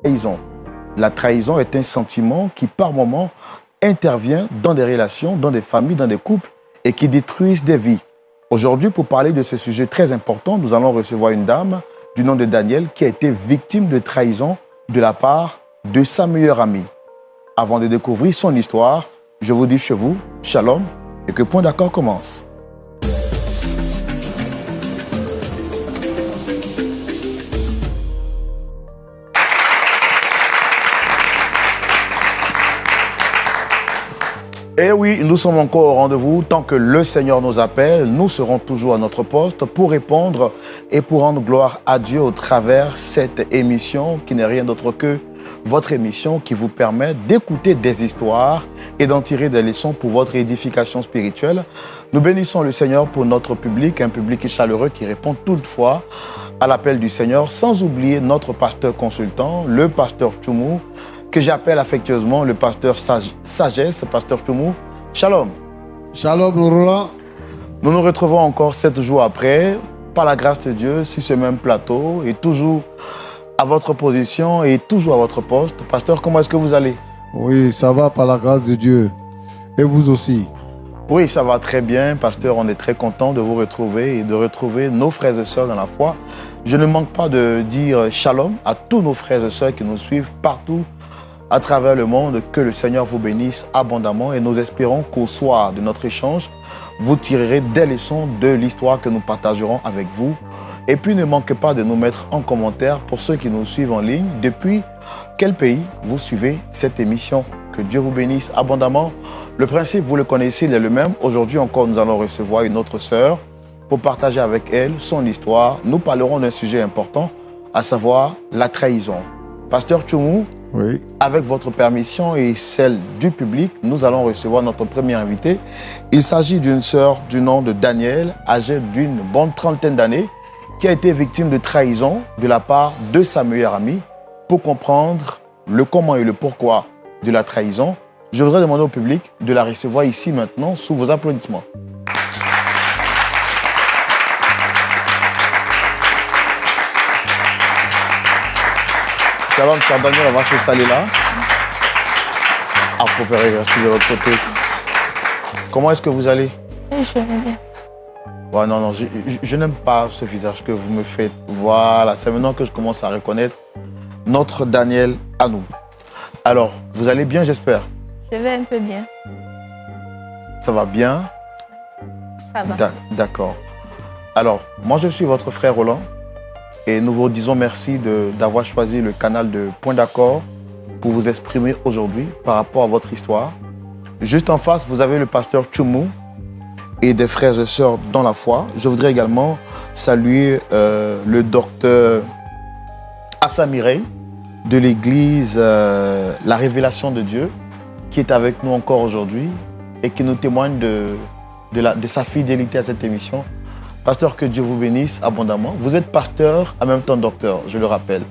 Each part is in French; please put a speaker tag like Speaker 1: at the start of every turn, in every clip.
Speaker 1: trahison. La trahison est un sentiment qui, par moments, intervient dans des relations, dans des familles, dans des couples et qui détruisent des vies. Aujourd'hui, pour parler de ce sujet très important, nous allons recevoir une dame du nom de Danielle qui a été victime de trahison de la part de sa meilleure amie. Avant de découvrir son histoire, je vous dis chez vous, shalom, et que Point d'accord commence. Et oui, nous sommes encore au rendez-vous. Tant que le Seigneur nous appelle, nous serons toujours à notre poste pour répondre et pour rendre gloire à Dieu au travers cette émission qui n'est rien d'autre que votre émission qui vous permet d'écouter des histoires et d'en tirer des leçons pour votre édification spirituelle. Nous bénissons le Seigneur pour notre public, un public chaleureux qui répond toutefois à l'appel du Seigneur, sans oublier notre pasteur consultant, le pasteur Tchoumou, que j'appelle affectueusement le pasteur Sagesse, pasteur Tchoumou. Shalom.
Speaker 2: Shalom, Roland.
Speaker 1: Nous nous retrouvons encore 7 jours après, par la grâce de Dieu, sur ce même plateau et toujours à votre position et toujours à votre poste. Pasteur, comment est-ce que vous allez?
Speaker 2: Oui, ça va par la grâce de Dieu. Et vous aussi?
Speaker 1: Oui, ça va très bien, pasteur. On est très content de vous retrouver et de retrouver nos frères et sœurs dans la foi. Je ne manque pas de dire shalom à tous nos frères et sœurs qui nous suivent partout à travers le monde, que le Seigneur vous bénisse abondamment et nous espérons qu'au soir de notre échange, vous tirerez des leçons de l'histoire que nous partagerons avec vous. Et puis ne manquez pas de nous mettre en commentaire pour ceux qui nous suivent en ligne, depuis quel pays vous suivez cette émission. Que Dieu vous bénisse abondamment. Le principe, vous le connaissez, il est le même. Aujourd'hui encore, nous allons recevoir une autre sœur pour partager avec elle son histoire. Nous parlerons d'un sujet important, à savoir la trahison. Pasteur Tchoumou,
Speaker 2: oui.
Speaker 1: Avec votre permission et celle du public, nous allons recevoir notre premier invité. Il s'agit d'une sœur du nom de Danielle, âgée d'une bonne trentaine d'années, qui a été victime de trahison de la part de sa meilleure amie. Pour comprendre le comment et le pourquoi de la trahison, je voudrais demander au public de la recevoir ici maintenant sous vos applaudissements. Shalom, cher Daniel, on va s'installer là. Ah, vous préférez rester de l'autre côté. Comment est-ce que vous allez?
Speaker 3: Je vais bien.
Speaker 1: Ouais, non, je n'aime pas ce visage que vous me faites. Voilà, c'est maintenant que je commence à reconnaître notre Daniel à nous. Alors, vous allez bien, j'espère?
Speaker 3: Je vais un peu bien.
Speaker 1: Ça va bien?
Speaker 3: Ça va.
Speaker 1: D'accord. Alors, moi, je suis votre frère Roland. Et nous vous disons merci d'avoir choisi le canal de Point d'accord pour vous exprimer aujourd'hui par rapport à votre histoire. Juste en face, vous avez le pasteur Tchoumou et des frères et sœurs dans la foi. Je voudrais également saluer le docteur Assa Mireille de l'église La Révélation de Dieu qui est avec nous encore aujourd'hui et qui nous témoigne de sa fidélité à cette émission. Pasteur, que Dieu vous bénisse abondamment. Vous êtes pasteur, en même temps docteur, je le rappelle.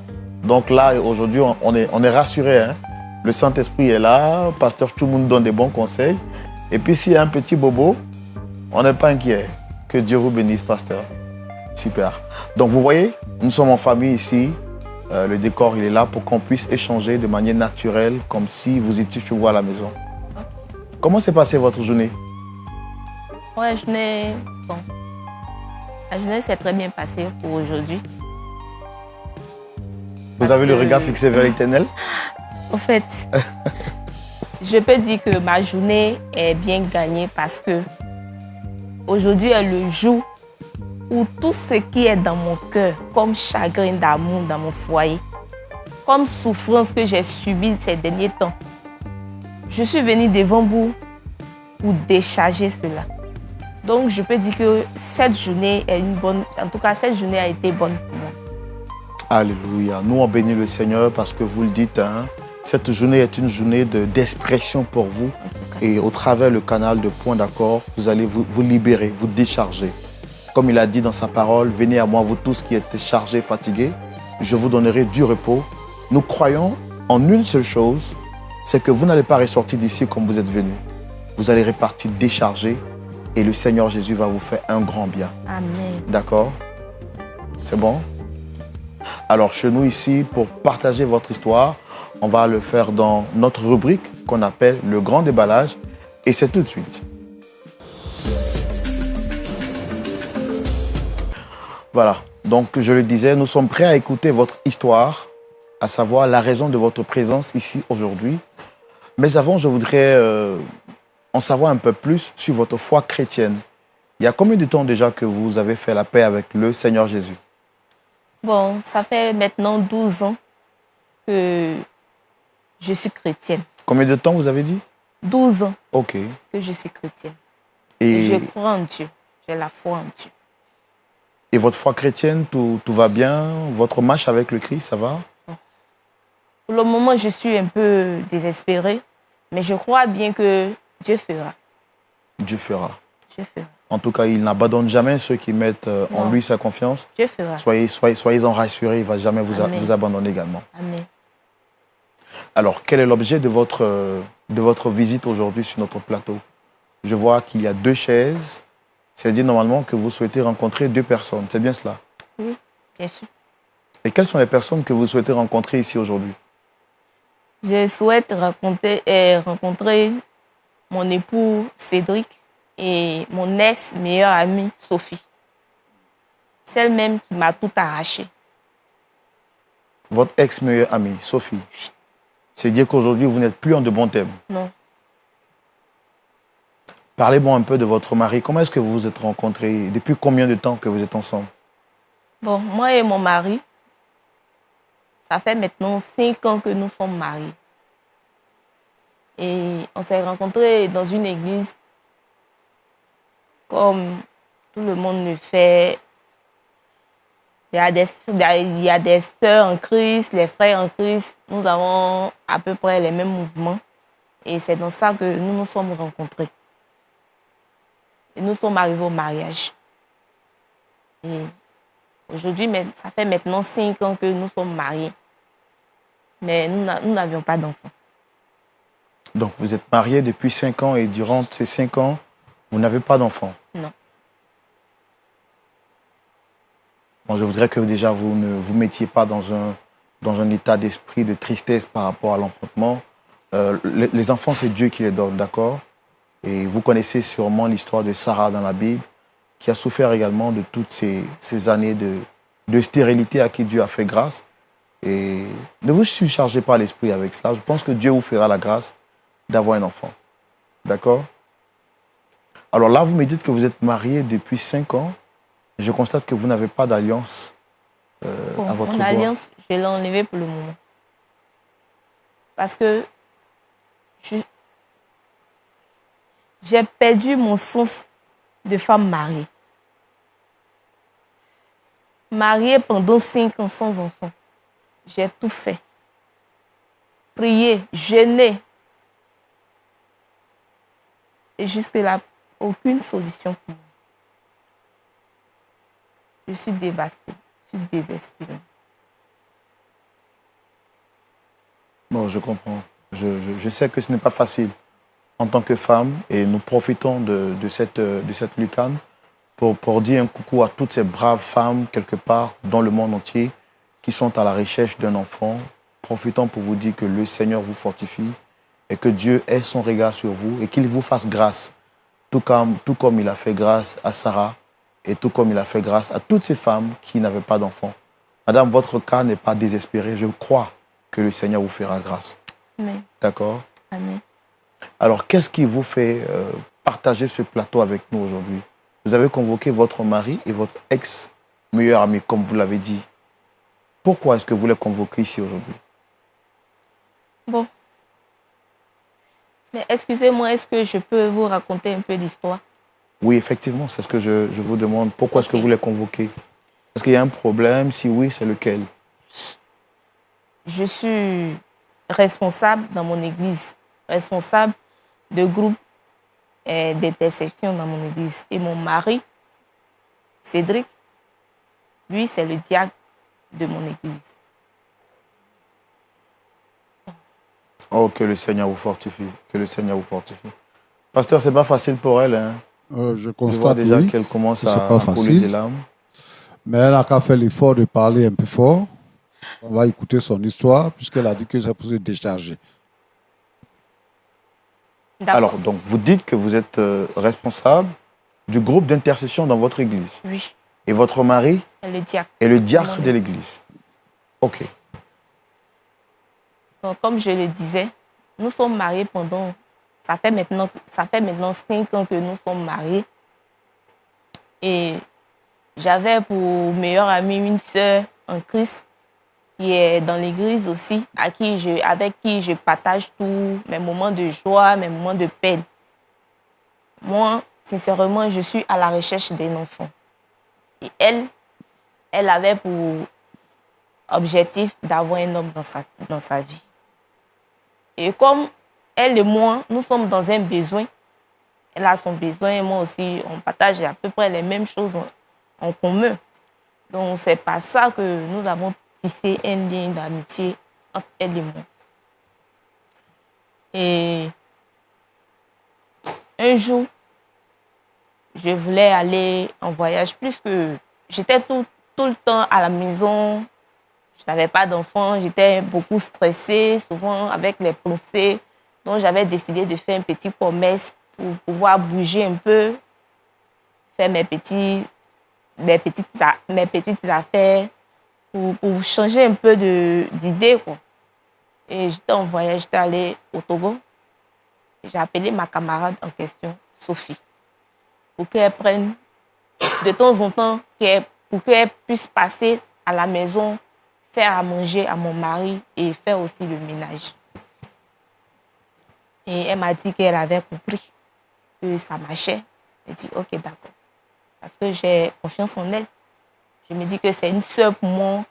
Speaker 1: Donc là, aujourd'hui, on est rassurés. Hein? Le Saint-Esprit est là, pasteur, tout le monde donne des bons conseils. Et puis s'il y a un petit bobo, on n'est pas inquiet. Que Dieu vous bénisse, pasteur. Super. Donc vous voyez, nous sommes en famille ici. Le décor, il est là pour qu'on puisse échanger de manière naturelle, comme si vous étiez chez vous à la maison. Comment s'est passée votre journée?
Speaker 3: Ouais, bon. La journée s'est très bien passée pour aujourd'hui.
Speaker 1: Vous avez le regard fixé vers l'Éternel?
Speaker 3: En fait, je peux dire que ma journée est bien gagnée parce que aujourd'hui est le jour où tout ce qui est dans mon cœur, comme chagrin d'amour dans mon foyer, comme souffrance que j'ai subie ces derniers temps, je suis venue devant vous pour décharger cela. Donc, je peux dire que cette journée est une bonne... En tout cas, cette journée a été bonne pour moi.
Speaker 1: Alléluia. Nous, on bénit le Seigneur parce que vous le dites, hein, cette journée est une journée d'expression pour vous. Et au travers le canal de Point d'accord, vous allez vous libérer, vous décharger. Comme il a dit dans sa parole, venez à moi, vous tous qui êtes chargés, fatigués, je vous donnerai du repos. Nous croyons en une seule chose, c'est que vous n'allez pas ressortir d'ici comme vous êtes venus. Vous allez repartir déchargés. Et le Seigneur Jésus va vous faire un grand bien.
Speaker 3: Amen.
Speaker 1: D'accord? C'est bon? Alors, chez nous ici, pour partager votre histoire, on va le faire dans notre rubrique qu'on appelle le grand déballage. Et c'est tout de suite. Voilà. Donc, je le disais, nous sommes prêts à écouter votre histoire, à savoir la raison de votre présence ici aujourd'hui. Mais avant, je voudrais en savoir un peu plus sur votre foi chrétienne. Il y a combien de temps déjà que vous avez fait la paix avec le Seigneur Jésus?
Speaker 3: Bon, ça fait maintenant 12 ans que je suis chrétienne.
Speaker 1: Combien de temps vous avez dit?
Speaker 3: 12 ans
Speaker 1: Ok.
Speaker 3: que je suis chrétienne.
Speaker 1: Et,
Speaker 3: Je crois en Dieu. J'ai la foi en Dieu.
Speaker 1: et votre foi chrétienne, tout va bien? Votre marche avec le Christ, ça va?
Speaker 3: Pour le moment, je suis un peu désespérée, mais je crois bien que Dieu fera.
Speaker 1: Dieu fera.
Speaker 3: Dieu fera.
Speaker 1: En tout cas, il n'abandonne jamais ceux qui mettent en
Speaker 3: Non.
Speaker 1: lui sa confiance.
Speaker 3: Dieu fera.
Speaker 1: Soyez-en rassurés, il ne va jamais
Speaker 3: Amen.
Speaker 1: vous abandonner également.
Speaker 3: Amen.
Speaker 1: Alors, quel est l'objet de votre visite aujourd'hui sur notre plateau? Je vois qu'il y a 2 chaises. C'est-à-dire normalement que vous souhaitez rencontrer 2 personnes. C'est bien cela?
Speaker 3: Oui, bien sûr.
Speaker 1: Et quelles sont les personnes que vous souhaitez rencontrer ici aujourd'hui?
Speaker 3: Je souhaite rencontrer mon époux Cédric et mon ex-meilleure amie Sophie. Celle même qui m'a tout arraché.
Speaker 1: Votre ex-meilleure amie, Sophie. C'est dire qu'aujourd'hui, vous n'êtes plus en de bons termes.
Speaker 3: Non.
Speaker 1: Parlez-moi un peu de votre mari. Comment est-ce que vous vous êtes rencontrés? Depuis combien de temps que vous êtes ensemble?
Speaker 3: Bon, moi et mon mari, ça fait maintenant 5 ans que nous sommes mariés. Et on s'est rencontrés dans une église comme tout le monde le fait. Il y a des sœurs en Christ, les frères en Christ. Nous avons à peu près les mêmes mouvements. Et c'est dans ça que nous nous sommes rencontrés. Et nous sommes arrivés au mariage. Et aujourd'hui, ça fait maintenant 5 ans que nous sommes mariés. Mais nous n'avions pas d'enfants.
Speaker 1: Donc, vous êtes mariés depuis 5 ans et durant ces 5 ans, vous n'avez pas d'enfants?
Speaker 3: Non.
Speaker 1: Bon, je voudrais que déjà vous ne vous mettiez pas dans un état d'esprit de tristesse par rapport à l'enfantement. Les enfants, c'est Dieu qui les donne, d'accord? Et vous connaissez sûrement l'histoire de Sarah dans la Bible, qui a souffert également de toutes ces années de stérilité à qui Dieu a fait grâce. Et ne vous surchargez pas l'esprit avec cela. Je pense que Dieu vous fera la grâce d'avoir un enfant. D'accord? Alors là, vous me dites que vous êtes mariés depuis 5 ans. Je constate que vous n'avez pas d'alliance à votre
Speaker 3: Mon
Speaker 1: doigt.
Speaker 3: alliance, je l'ai enlevée pour le moment. Parce que j'ai perdu mon sens de femme mariée. Mariée pendant 5 ans sans enfant. J'ai tout fait. Prier, jeûner. Et jusque-là, aucune solution pour moi. Je suis dévastée, je suis désespérée.
Speaker 1: Bon, je comprends. Je sais que ce n'est pas facile en tant que femme et nous profitons de cette lucane pour dire un coucou à toutes ces braves femmes quelque part dans le monde entier qui sont à la recherche d'un enfant. Profitons pour vous dire que le Seigneur vous fortifie et que Dieu ait son regard sur vous et qu'il vous fasse grâce, tout comme il a fait grâce à Sarah et tout comme il a fait grâce à toutes ces femmes qui n'avaient pas d'enfants. Madame, votre cas n'est pas désespéré. Je crois que le Seigneur vous fera grâce.
Speaker 3: Amen.
Speaker 1: D'accord?
Speaker 3: Amen.
Speaker 1: Alors, qu'est-ce qui vous fait partager ce plateau avec nous aujourd'hui? Vous avez convoqué votre mari et votre ex-meilleur ami, comme vous l'avez dit. Pourquoi est-ce que vous les convoquez ici aujourd'hui?
Speaker 3: Bon. Mais excusez-moi, est-ce que je peux vous raconter un peu d'histoire?
Speaker 1: Oui, effectivement, c'est ce que je vous demande. Pourquoi est-ce que vous les convoquez? Est-ce qu'il y a un problème? Si oui, c'est lequel?
Speaker 3: Je suis responsable dans mon église, responsable de groupe d'intercession dans mon église. Et mon mari, Cédric, lui, c'est le diacre de mon église.
Speaker 1: Oh, que le Seigneur vous fortifie. Que le Seigneur vous fortifie. Pasteur, c'est pas facile pour elle, hein?
Speaker 2: Je
Speaker 1: Je vois
Speaker 2: constate
Speaker 1: déjà
Speaker 2: oui,
Speaker 1: qu'elle commence
Speaker 2: que c'est
Speaker 1: à
Speaker 2: pas
Speaker 1: couler
Speaker 2: facile.
Speaker 1: des larmes.
Speaker 2: Mais elle a qu'à faire l'effort de parler un peu fort On va écouter son histoire puisqu'elle a dit que c'est pour se décharger.
Speaker 1: Alors, donc, vous dites que vous êtes responsable du groupe d'intercession dans votre église.
Speaker 3: Oui.
Speaker 1: Et votre mari
Speaker 3: Le diacre.
Speaker 1: est le diacre de l'église. OK.
Speaker 3: Donc, comme je le disais, nous sommes mariés pendant... Ça fait maintenant 5 ans que nous sommes mariés. Et j'avais pour meilleure amie une sœur en Christ qui est dans l'église aussi, avec qui je partage tous mes moments de joie, mes moments de peine. Moi, sincèrement, je suis à la recherche d'un enfant. Et elle avait pour objectif d'avoir un homme dans sa vie. Et comme elle et moi, nous sommes dans un besoin, elle a son besoin et moi aussi, on partage à peu près les mêmes choses en commun. Donc, c'est par ça que nous avons tissé un lien d'amitié entre elle et moi. Et un jour, je voulais aller en voyage, plus que j'étais tout le temps à la maison. Je n'avais pas d'enfant, j'étais beaucoup stressée, souvent avec les pensées. Donc, j'avais décidé de faire un petit commerce pour pouvoir bouger un peu, faire mes petites affaires, pour changer un peu d'idée. Et j'étais en voyage, j'étais allée au Togo. J'ai appelé ma camarade en question, Sophie, pour qu'elle prenne de temps en temps, pour qu'elle puisse passer à la maison, faire à manger à mon mari et faire aussi le ménage. Et elle m'a dit qu'elle avait compris que ça marchait. J'ai dit, ok, d'accord. Parce que j'ai confiance en elle. Je me dis que c'est une sœur pour moi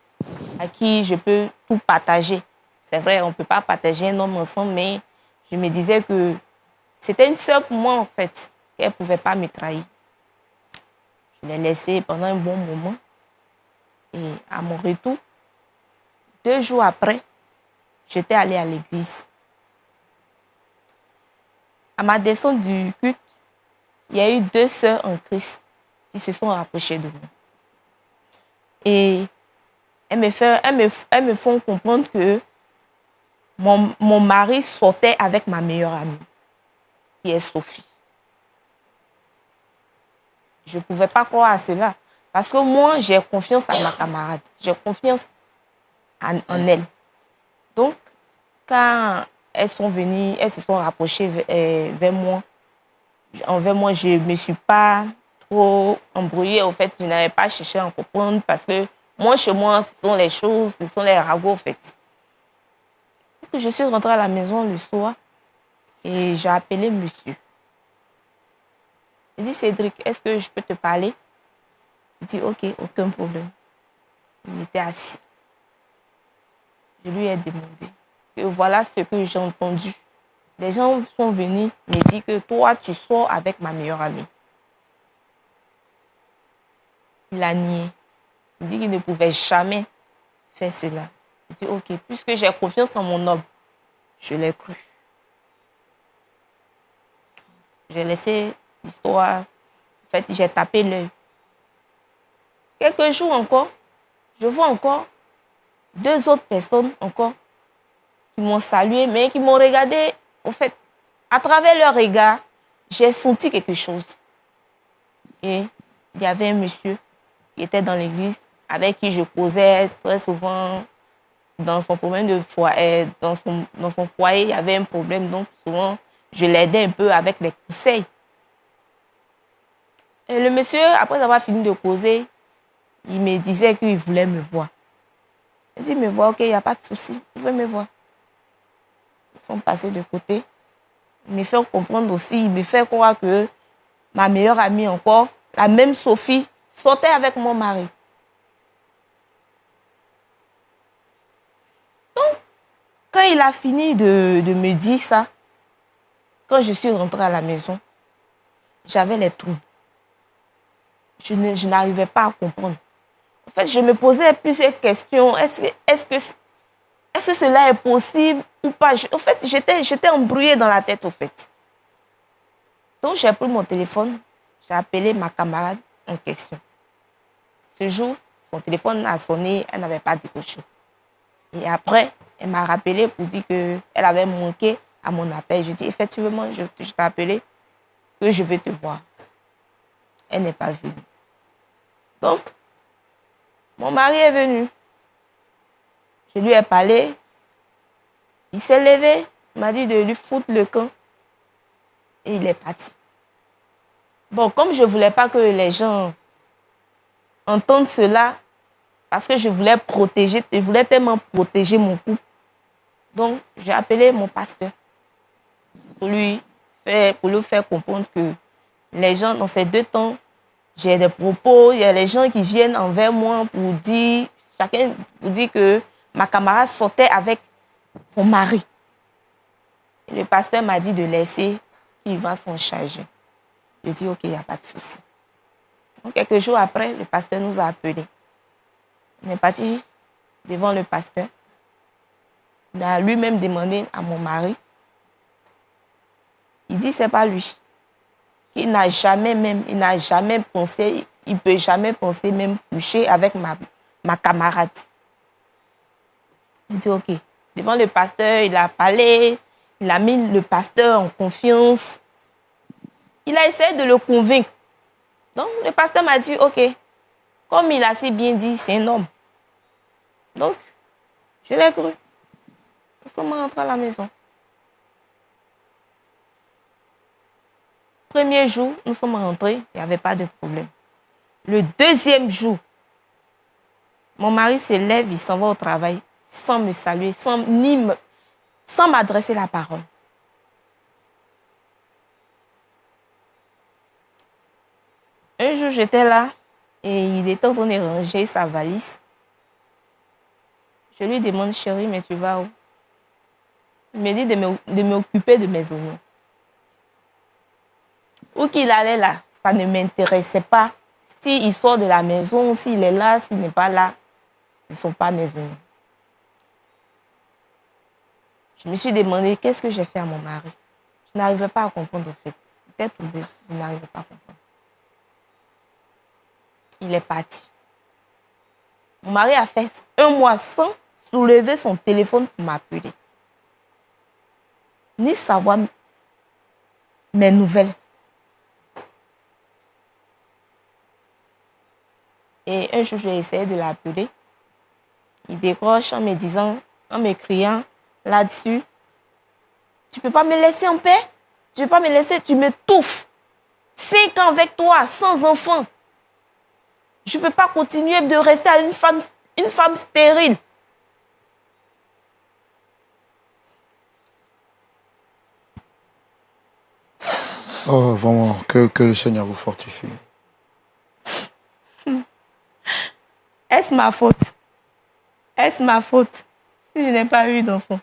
Speaker 3: à qui je peux tout partager. C'est vrai, on ne peut pas partager un homme ensemble, mais je me disais que c'était une sœur pour moi, en fait, qu'elle ne pouvait pas me trahir. Je l'ai laissée pendant un bon moment. Et à mon retour, 2 jours après, j'étais allée à l'église. À ma descente du culte, il y a eu 2 sœurs en Christ qui se sont rapprochées de moi. Et elles me font comprendre que mon mari sortait avec ma meilleure amie, qui est Sophie. Je ne pouvais pas croire à cela. Parce que moi, j'ai confiance à ma camarade. J'ai confiance en elle. Donc, quand elles sont venues, elles se sont rapprochées vers moi, je ne me suis pas trop embrouillée. Au fait, je n'avais pas cherché à en comprendre parce que moi, chez moi, ce sont les choses, ce sont les ragots, en fait. Donc, je suis rentrée à la maison le soir et j'ai appelé monsieur. Je dis, Cédric, est-ce que je peux te parler? Il dit, ok, aucun problème. Il était assis. Je lui ai demandé que voilà ce que j'ai entendu. Les gens sont venus me dire que toi, tu sors avec ma meilleure amie. Il a nié. Il dit qu'il ne pouvait jamais faire cela. Je dis, ok, puisque j'ai confiance en mon homme, je l'ai cru. J'ai laissé l'histoire. En fait, j'ai tapé l'œil. Quelques jours encore, je vois encore 2 autres personnes encore qui m'ont salué, mais qui m'ont regardé. En fait, à travers leur regard, j'ai senti quelque chose. Et il y avait un monsieur qui était dans l'église, avec qui je causais très souvent dans son problème de foyer. Dans son foyer, il y avait un problème, donc souvent, je l'aidais un peu avec les conseils. Et le monsieur, après avoir fini de causer, il me disait qu'il voulait me voir. Il dit, me voir, ok, il n'y a pas de souci, vous pouvez me voir. Ils sont passés de côté. Il me fait comprendre aussi, il me fait croire que ma meilleure amie encore, la même Sophie, sortait avec mon mari. Donc, quand il a fini de me dire ça, quand je suis rentrée à la maison, j'avais les troubles. Je n'arrivais pas à comprendre. En fait, je me posais plusieurs questions. Est-ce que cela est possible ou pas? En fait, j'étais embrouillée dans la tête, en fait. Donc, j'ai pris mon téléphone, j'ai appelé ma camarade en question. Ce jour, son téléphone a sonné, elle n'avait pas décroché. Et après, elle m'a rappelé pour dire qu'elle avait manqué à mon appel. Je dis, effectivement, je t'ai appelé que je vais te voir. Elle n'est pas venue. Donc, mon mari est venu. Je lui ai parlé. Il s'est levé. Il m'a dit de lui foutre le camp. Et il est parti. Bon, comme je ne voulais pas que les gens entendent cela, parce que je voulais tellement protéger mon couple. Donc, j'ai appelé mon pasteur pour lui faire comprendre que les gens, dans ces 2 temps, j'ai des propos, il y a les gens qui viennent envers moi pour dire que ma camarade sortait avec mon mari. Et le pasteur m'a dit de laisser, qu'il va s'en charger. Je dis, ok, il n'y a pas de souci. Donc, quelques jours après, le pasteur nous a appelés. On est parti devant le pasteur. Il a lui-même demandé à mon mari. Il dit, c'est pas lui. Il n'a jamais pensé, il ne peut jamais penser même coucher avec ma camarade. Il dit, ok. Devant le pasteur, il a parlé, il a mis le pasteur en confiance. Il a essayé de le convaincre. Donc, le pasteur m'a dit, ok, comme il a si bien dit, c'est un homme. Donc, je l'ai cru. Nous sommes rentrés à la maison. Premier jour, nous sommes rentrés, il n'y avait pas de problème. Le deuxième jour, mon mari se lève, il s'en va au travail sans me saluer, sans m'adresser la parole. Un jour, j'étais là et il était en train de ranger sa valise. Je lui demande, chérie, mais tu vas où? Il me dit de m'occuper de mes oignons. Où qu'il allait là, ça ne m'intéressait pas. S'il sort de la maison, s'il est là, s'il n'est pas là, ce ne sont pas mes oignons. Je me suis demandé qu'est-ce que j'ai fait à mon mari. Je n'arrivais pas à comprendre au fait. Peut-être je n'arrivais pas à comprendre. Il est parti. Mon mari a fait 1 mois sans soulever son téléphone pour m'appeler. Ni savoir mes nouvelles. Et un jour, j'ai essayé de l'appeler. Il décroche en me disant, en me criant là-dessus, tu ne peux pas me laisser en paix? Tu ne peux pas me laisser, tu m'étouffes. 5 ans avec toi, sans enfant. Je ne peux pas continuer de rester à une femme stérile.
Speaker 1: Oh, vraiment, que le Seigneur vous fortifie.
Speaker 3: Est-ce ma faute? Est-ce ma faute si je n'ai pas eu d'enfant?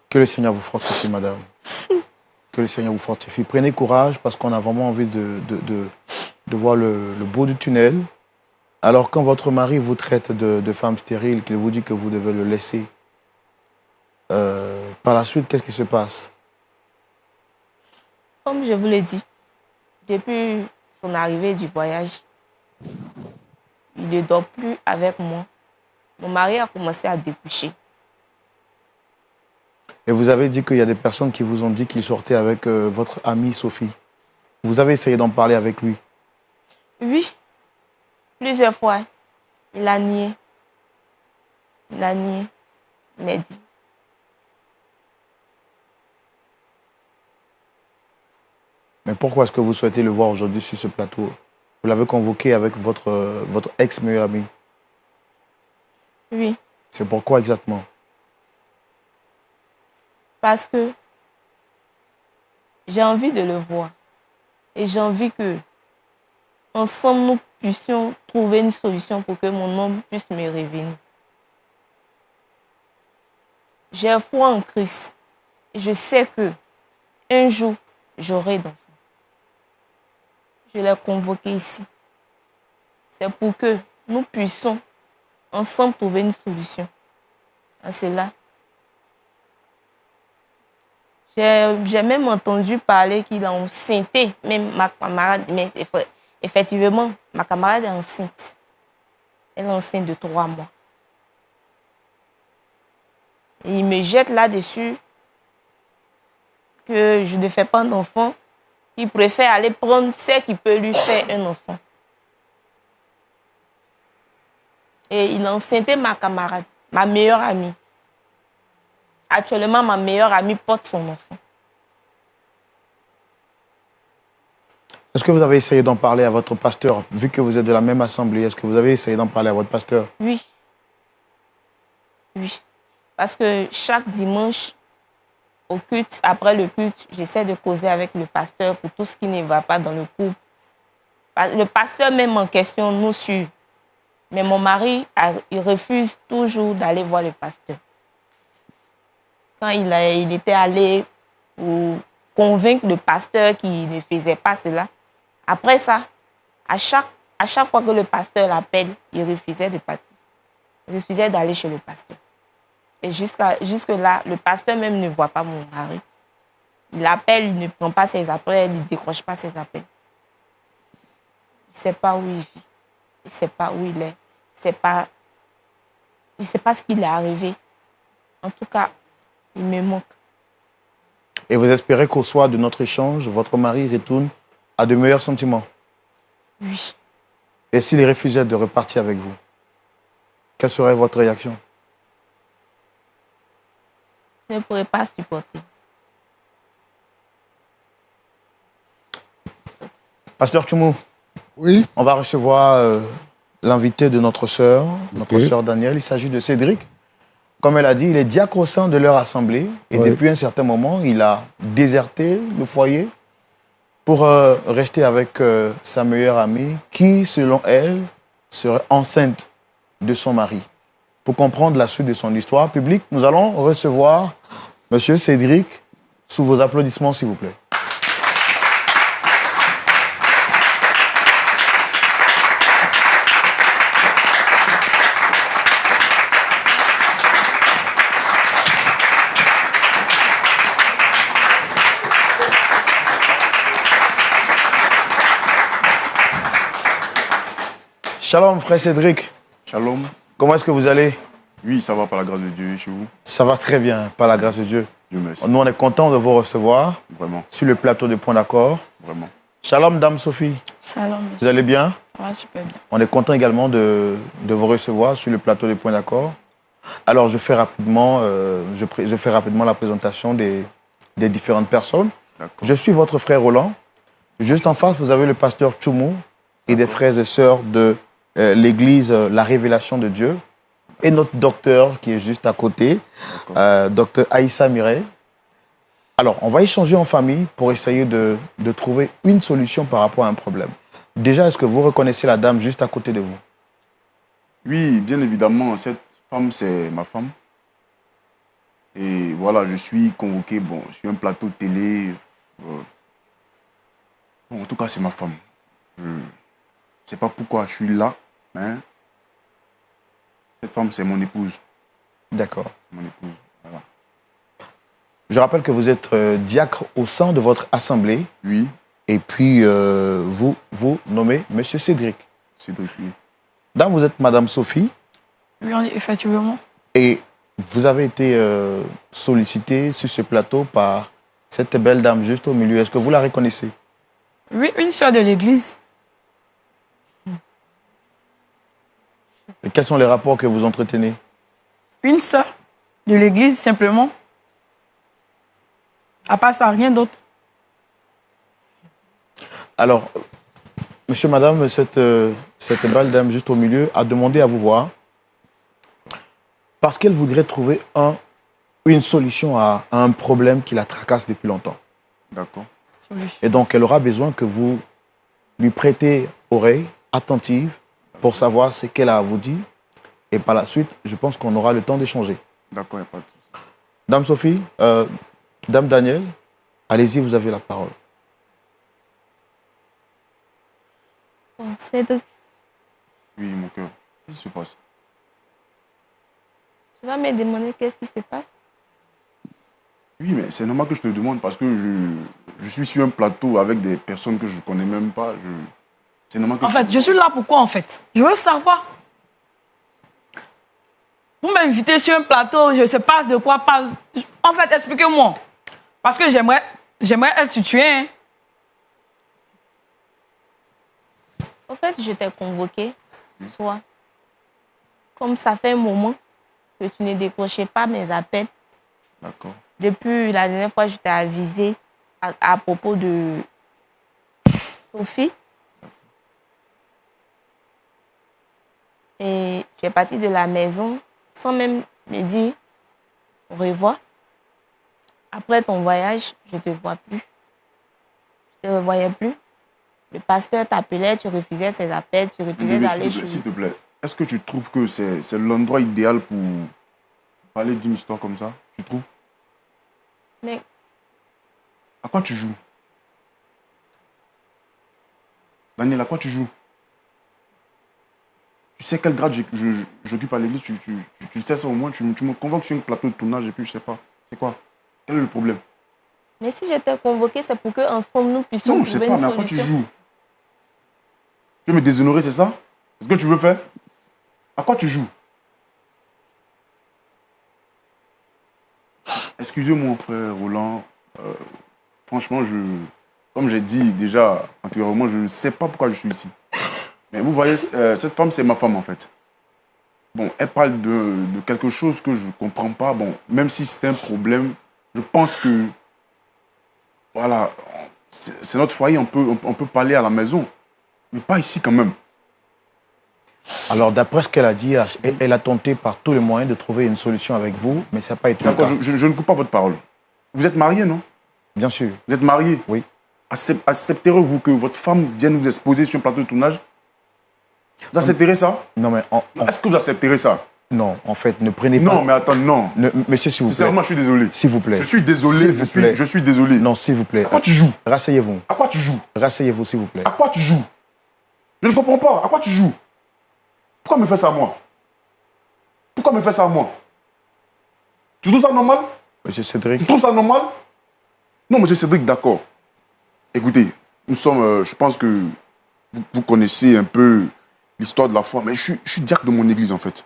Speaker 1: Que le Seigneur vous fortifie, madame. Que le Seigneur vous fortifie. Prenez courage parce qu'on a vraiment envie de voir le bout du tunnel. Alors, quand votre mari vous traite de femme stérile, qu'il vous dit que vous devez le laisser, par la suite, qu'est-ce qui se passe?
Speaker 3: Comme je vous l'ai dit, depuis son arrivée du voyage, il ne dort plus avec moi. Mon mari a commencé à découcher.
Speaker 1: Et vous avez dit qu'il y a des personnes qui vous ont dit qu'il sortait avec votre amie Sophie. Vous avez essayé d'en parler avec lui?
Speaker 3: Oui, plusieurs fois. Il a nié. Il a nié. Il m'a dit.
Speaker 1: Mais pourquoi est-ce que vous souhaitez le voir aujourd'hui sur ce plateau? Vous l'avez convoqué avec votre ex-meilleur ami.
Speaker 3: Oui.
Speaker 1: C'est pourquoi exactement?
Speaker 3: Parce que j'ai envie de le voir. Et j'ai envie que, ensemble, nous puissions trouver une solution pour que mon homme puisse me revenir. J'ai foi en Christ. Et je sais que un jour, j'aurai d'enfants. Je l'ai convoqué ici. C'est pour que nous puissions ensemble trouver une solution à cela. J'ai même entendu parler qu'il a enceinté, même ma camarade, mais effectivement, ma camarade est enceinte. Elle est enceinte de 3 mois. Et il me jette là-dessus que je ne fais pas d'enfant. Il préfère aller prendre ce qui peut lui faire un enfant. Et il a enceinté ma camarade, ma meilleure amie. Actuellement, ma meilleure amie porte son enfant.
Speaker 1: Est-ce que vous avez essayé d'en parler à votre pasteur, vu que vous êtes de la même assemblée? Est-ce que vous avez essayé d'en parler à votre pasteur?
Speaker 3: Oui. Oui. Parce que chaque dimanche, au culte, après le culte, j'essaie de causer avec le pasteur pour tout ce qui ne va pas dans le couple. Le pasteur même en question nous suit. Mais mon mari, il refuse toujours d'aller voir le pasteur. Quand il était allé pour convaincre le pasteur qu'il ne faisait pas cela, après ça, à chaque fois que le pasteur l'appelle, il refusait de partir. Il refusait d'aller chez le pasteur. Et jusque-là, le pasteur même ne voit pas mon mari. Il appelle, il ne prend pas ses appels, il ne décroche pas ses appels. Il ne sait pas où il vit. Il ne sait pas où il est. Il ne sait pas ce qui est arrivé. En tout cas, il me manque.
Speaker 1: Et vous espérez qu'au soir de notre échange, votre mari retourne à de meilleurs sentiments?
Speaker 3: Oui.
Speaker 1: Et s'il refusait de repartir avec vous, quelle serait votre réaction?
Speaker 3: Je ne pourrais pas supporter.
Speaker 1: Pasteur Tchoumou,
Speaker 2: Oui.
Speaker 1: on va recevoir l'invité de notre sœur Danielle. Il s'agit de Cédric. Comme elle a dit, il est diacre au sein de leur assemblée. Et depuis un certain moment, il a déserté le foyer pour rester avec sa meilleure amie qui, selon elle, serait enceinte de son mari. Pour comprendre la suite de son histoire publique, nous allons recevoir M. Cédric sous vos applaudissements, s'il vous plaît. Shalom, frère Cédric.
Speaker 4: Shalom.
Speaker 1: Comment est-ce que vous allez?
Speaker 4: Oui, ça va par la grâce de Dieu chez vous.
Speaker 1: Ça va très bien, par la grâce de Dieu.
Speaker 4: Dieu merci.
Speaker 1: Nous, on est contents de vous recevoir
Speaker 4: Vraiment,
Speaker 1: sur le plateau de Point d'Accord.
Speaker 4: vraiment.
Speaker 1: Shalom, Dame Sophie.
Speaker 5: Shalom.
Speaker 1: Vous allez bien?
Speaker 5: Ça va super bien.
Speaker 1: On est content également de vous recevoir sur le plateau de Point d'Accord. Alors, je fais rapidement la présentation des différentes personnes. Je suis votre frère Roland. Juste en face, vous avez le pasteur Tchoumou et des frères et sœurs de l'église La Révélation de Dieu. Et notre docteur qui est juste à côté, docteur Aïssa Mireille. Alors, on va échanger en famille pour essayer de trouver une solution par rapport à un problème. Déjà, est-ce que vous reconnaissez la dame juste à côté de vous?
Speaker 4: Oui, bien évidemment, cette femme, c'est ma femme. Et voilà, je suis convoqué, sur un plateau de télé. En tout cas, c'est ma femme. Je ne sais pas pourquoi je suis là, hein. Cette femme, c'est mon épouse.
Speaker 1: D'accord.
Speaker 4: C'est mon épouse, voilà.
Speaker 1: Je rappelle que vous êtes diacre au sein de votre assemblée.
Speaker 4: Oui.
Speaker 1: Et puis, vous nommez M. Cédric.
Speaker 4: Cédric, oui.
Speaker 1: Dame, vous êtes Madame Sophie.
Speaker 5: Oui, effectivement.
Speaker 1: Et vous avez été sollicitée sur ce plateau par cette belle dame juste au milieu. Est-ce que vous la reconnaissez?
Speaker 5: Oui, une sœur de l'église.
Speaker 1: Et quels sont les rapports que vous entretenez?
Speaker 5: Une sœur de l'église, simplement. À part ça, rien d'autre.
Speaker 1: Alors, monsieur, madame, cette belle dame juste au milieu a demandé à vous voir parce qu'elle voudrait trouver une solution à un problème qui la tracasse depuis longtemps.
Speaker 4: D'accord.
Speaker 1: Et donc, elle aura besoin que vous lui prêtez oreille attentive pour savoir ce qu'elle a à vous dire. Et par la suite, je pense qu'on aura le temps d'échanger.
Speaker 4: D'accord, il n'y a pas de souci.
Speaker 1: Dame Sophie, Dame Danielle, allez-y, vous avez la parole.
Speaker 3: Bon, Cédric,
Speaker 4: Oui, mon cœur. Qu'est-ce qui se passe?
Speaker 3: tu vas me demander qu'est-ce qui se passe?
Speaker 4: Oui, mais c'est normal que je te le demande parce que je suis sur un plateau avec des personnes que je ne connais même pas. C'est normal que
Speaker 5: En fait, je suis là pourquoi, en fait? Je veux savoir. Vous m'invitez sur un plateau, je ne sais pas de quoi parle. En fait, expliquez-moi. Parce que j'aimerais être située. Hein.
Speaker 3: En fait, je t'ai convoqué, soit comme ça fait un moment que tu ne décrochais pas mes appels.
Speaker 4: D'accord.
Speaker 3: Depuis la dernière fois, je t'ai avisé à propos de Sophie. Et tu es parti de la maison sans même me dire au revoir. Après ton voyage, je ne te vois plus. Je ne te revoyais plus. Le pasteur t'appelait, tu refusais ses appels, tu refusais d'aller chez lui.
Speaker 4: S'il te plaît, est-ce que tu trouves que c'est l'endroit idéal pour parler d'une histoire comme ça? Tu trouves?
Speaker 3: Mais
Speaker 4: À quoi tu joues? Daniel, à quoi tu joues? Tu sais quel grade j'occupe à l'église, tu sais ça au moins, tu me convoques sur un plateau de tournage et puis je sais pas. C'est quoi? Quel est le problème?
Speaker 3: Mais si je t'ai convoqué, c'est pour qu'ensemble nous puissions
Speaker 4: Non, je sais
Speaker 3: trouver
Speaker 4: pas,
Speaker 3: une
Speaker 4: mais à quoi tu
Speaker 3: solution.
Speaker 4: joues? Tu veux me déshonorer, c'est ça? C'est ce que tu veux faire? À quoi tu joues? Excusez-moi, frère Roland. Franchement, comme j'ai dit déjà antérieurement, je ne sais pas pourquoi je suis ici. Mais vous voyez, cette femme, c'est ma femme en fait. Bon, elle parle de quelque chose que je ne comprends pas. Bon, même si c'est un problème, je pense que, voilà, c'est notre foyer, on peut parler à la maison. Mais pas ici quand même.
Speaker 1: Alors, d'après ce qu'elle a dit, elle a tenté par tous les moyens de trouver une solution avec vous, mais ça n'a pas été le
Speaker 4: D'accord,
Speaker 1: cas.
Speaker 4: je ne coupe pas votre parole. Vous êtes marié, non?
Speaker 1: Bien sûr,
Speaker 4: Vous êtes marié?
Speaker 1: oui.
Speaker 4: Accepterez-vous que votre femme vienne vous exposer sur un plateau de tournage? Vous accepterez ça?
Speaker 1: Non, mais
Speaker 4: Est-ce que vous accepterez ça?
Speaker 1: non, en fait, ne prenez pas...
Speaker 4: Non, mais attends, non.
Speaker 1: Monsieur, s'il vous plaît.
Speaker 4: Sincèrement, je suis désolé.
Speaker 1: S'il vous plaît.
Speaker 4: Je suis désolé,
Speaker 1: S'il vous plaît.
Speaker 4: je suis désolé.
Speaker 1: Non, s'il vous plaît.
Speaker 4: À quoi tu joues?
Speaker 1: Rasseyez-vous.
Speaker 4: À quoi tu joues?
Speaker 1: Rasseyez-vous, s'il vous plaît.
Speaker 4: À quoi tu joues? Je ne comprends pas. À quoi tu joues? Pourquoi me faire ça à moi? Pourquoi me faire ça à moi? Tu trouves ça normal?
Speaker 1: Monsieur Cédric.
Speaker 4: Tu trouves ça normal? Non, monsieur Cédric, d'accord. Écoutez, nous sommes, je pense que vous connaissez un peu l'histoire de la foi, mais je suis diacre de mon église en fait.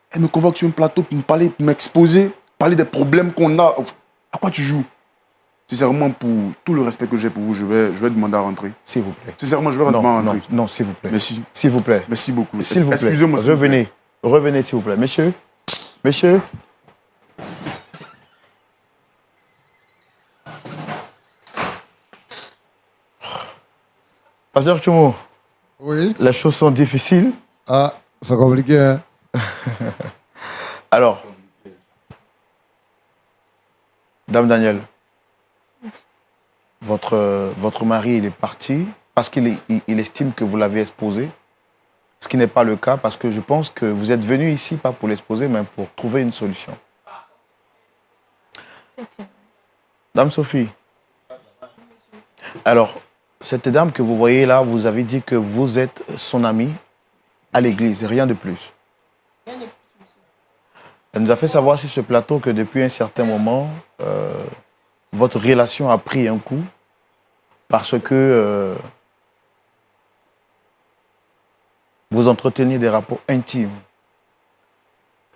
Speaker 4: Elle me convoque sur un plateau pour me parler, pour m'exposer, parler des problèmes qu'on a. À quoi tu joues? Sincèrement, pour tout le respect que j'ai pour vous, je vais demander à rentrer.
Speaker 1: S'il vous plaît.
Speaker 4: Sincèrement, je vais demander à rentrer.
Speaker 1: Non, s'il vous plaît.
Speaker 4: Merci.
Speaker 1: S'il vous plaît.
Speaker 4: Merci beaucoup.
Speaker 1: S'il vous plaît.
Speaker 4: Excusez-moi. s'il vous plaît.
Speaker 1: Revenez. Revenez, s'il vous plaît. Monsieur. Monsieur. Pasteur Tchomo,
Speaker 2: Oui.
Speaker 1: les choses sont difficiles.
Speaker 2: Ah, c'est compliqué, hein?
Speaker 1: Alors, Dame Daniel, votre mari, il est parti parce qu'il il estime que vous l'avez exposé, ce qui n'est pas le cas parce que je pense que vous êtes venu ici pas pour l'exposer, mais pour trouver une solution. Dame Sophie, alors, cette dame que vous voyez là, vous avez dit que vous êtes son amie à l'église, rien de plus. Elle nous a fait savoir sur ce plateau que depuis un certain moment, votre relation a pris un coup parce que vous entreteniez des rapports intimes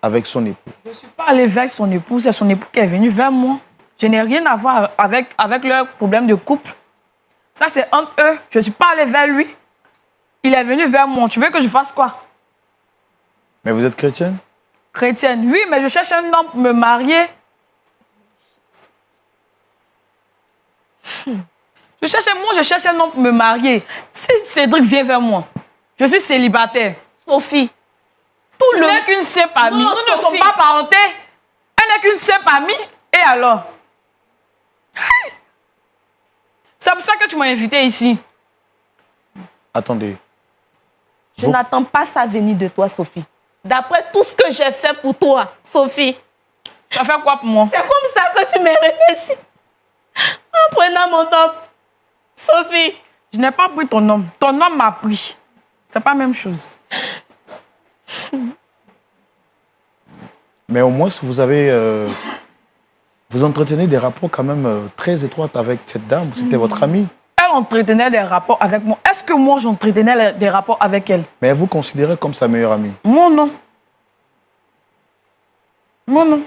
Speaker 1: avec son époux.
Speaker 5: Je ne suis pas allée vers son époux, c'est son époux qui est venu vers moi. Je n'ai rien à voir avec leur problème de couple. Ça, c'est entre eux. Je ne suis pas allée vers lui. Il est venu vers moi. Tu veux que je fasse quoi?
Speaker 1: Mais vous êtes chrétienne?
Speaker 5: Chrétienne, oui, mais je cherche un homme pour me marier. Je cherche un homme pour me marier. Si Cédric vient vers moi, je suis célibataire.
Speaker 3: Sophie,
Speaker 5: Tu n'es qu'une simple amie.
Speaker 3: Non,
Speaker 5: Nous ne
Speaker 3: Sophie.
Speaker 5: sommes pas parentés. Elle n'est qu'une simple amie. Et alors? C'est pour ça que tu m'as invité ici.
Speaker 1: Attendez.
Speaker 3: je n'attends pas ça venir de toi, Sophie. D'après tout ce que j'ai fait pour toi, Sophie,
Speaker 5: Ça fait quoi pour moi?
Speaker 3: c'est comme ça que tu m'as réussi. En prenant mon homme, Sophie.
Speaker 5: Je n'ai pas pris ton homme. Ton homme m'a pris. C'est pas la même chose.
Speaker 1: Mais au moins, vous avez Vous entretenez des rapports quand même très étroits avec cette dame. C'était votre amie.
Speaker 5: Elle entretenait des rapports avec moi. Est-ce que moi, j'entretenais des rapports avec elle?
Speaker 1: Mais elle vous considérait comme sa meilleure amie.
Speaker 5: Moi, non. Moi, non.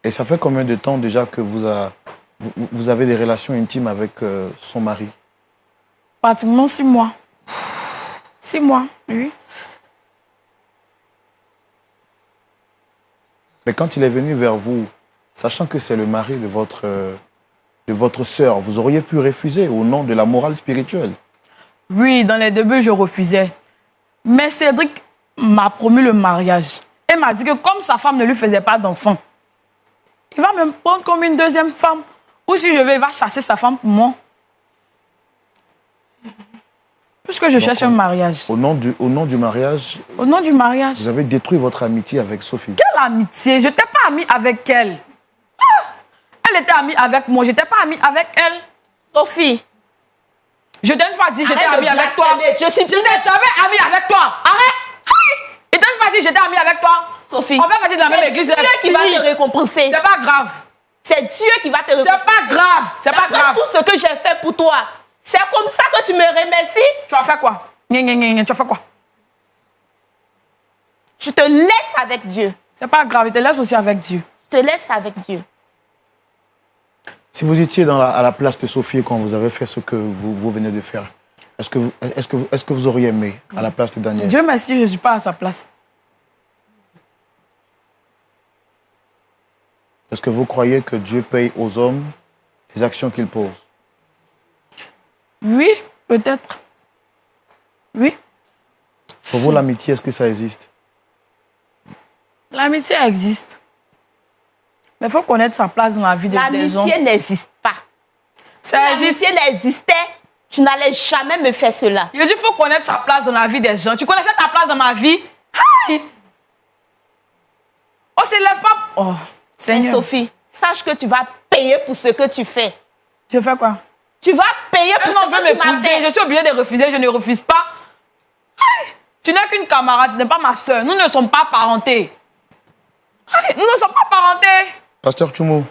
Speaker 1: Et ça fait combien de temps déjà que vous avez des relations intimes avec son mari?
Speaker 5: Pratiquement 6 mois. 6 mois, oui.
Speaker 1: Mais quand il est venu vers vous, sachant que c'est le mari de votre sœur, vous auriez pu refuser au nom de la morale spirituelle.
Speaker 5: Oui, dans les débuts, je refusais. Mais Cédric m'a promis le mariage. Elle m'a dit que comme sa femme ne lui faisait pas d'enfant, il va me prendre comme une deuxième femme. Ou si je veux, il va chercher sa femme pour moi. Puisque je cherche un mariage.
Speaker 1: Au nom du mariage,
Speaker 5: Au nom du mariage.
Speaker 1: vous avez détruit votre amitié avec Sophie.
Speaker 5: Quelle amitié? Je n'étais pas amie avec elle. Ah! Elle était amie avec moi, je n'étais pas amie avec elle.
Speaker 3: Sophie,
Speaker 5: Je t'ai une fois dit j'étais
Speaker 3: arrête de
Speaker 5: amie avec toi.
Speaker 3: blasphémer. Je
Speaker 5: n'étais jamais amie avec toi. Arrête! Et t'as une fois dit j'étais amie avec toi.
Speaker 3: Sophie,
Speaker 5: On fait partie de la même église.
Speaker 3: c'est Dieu qui va te récompenser.
Speaker 5: C'est pas grave.
Speaker 3: C'est Dieu qui va te
Speaker 5: C'est
Speaker 3: récompenser.
Speaker 5: pas grave. C'est pas
Speaker 3: D'après
Speaker 5: grave.
Speaker 3: tout ce que j'ai fait pour toi, c'est comme ça que tu me remercies.
Speaker 5: Tu as fait quoi? Tu as fait quoi?
Speaker 3: Je te laisse avec Dieu.
Speaker 5: C'est pas grave, je te laisse aussi avec Dieu.
Speaker 3: Je te laisse avec Dieu.
Speaker 1: Si vous étiez à la place de Sophie quand vous avez fait ce que vous venez de faire, est-ce que vous auriez aimé à la place de Daniel?
Speaker 5: Dieu merci, je ne suis pas à sa place.
Speaker 1: Est-ce que vous croyez que Dieu paye aux hommes les actions qu'ils posent?
Speaker 5: Oui, peut-être. Oui.
Speaker 1: Pour vous, l'amitié, est-ce que ça existe?
Speaker 5: L'amitié existe. Mais il faut connaître sa place dans la vie des hommes.
Speaker 3: L'amitié n'existe pas. Si l'amitié n'existait, tu n'allais jamais me faire cela.
Speaker 5: Il dit qu'il faut connaître sa place dans la vie des gens. Tu connaissais ta place dans ma vie? Aïe! Oh, c'est la femme. Oh,
Speaker 3: Mais
Speaker 5: Seigneur.
Speaker 3: Sophie, sache que tu vas payer pour ce que tu fais.
Speaker 5: Je fais quoi?
Speaker 3: Tu vas payer pour
Speaker 5: Elle
Speaker 3: ce
Speaker 5: veut
Speaker 3: que tu m'as
Speaker 5: m'épouser.
Speaker 3: fait.
Speaker 5: Je suis obligée de refuser. Je ne refuse pas. Aïe! Tu n'es qu'une camarade. Tu n'es pas ma soeur. Nous ne sommes pas parentés. Aïe! Nous ne sommes pas parentés.
Speaker 1: Pasteur Tchoumo,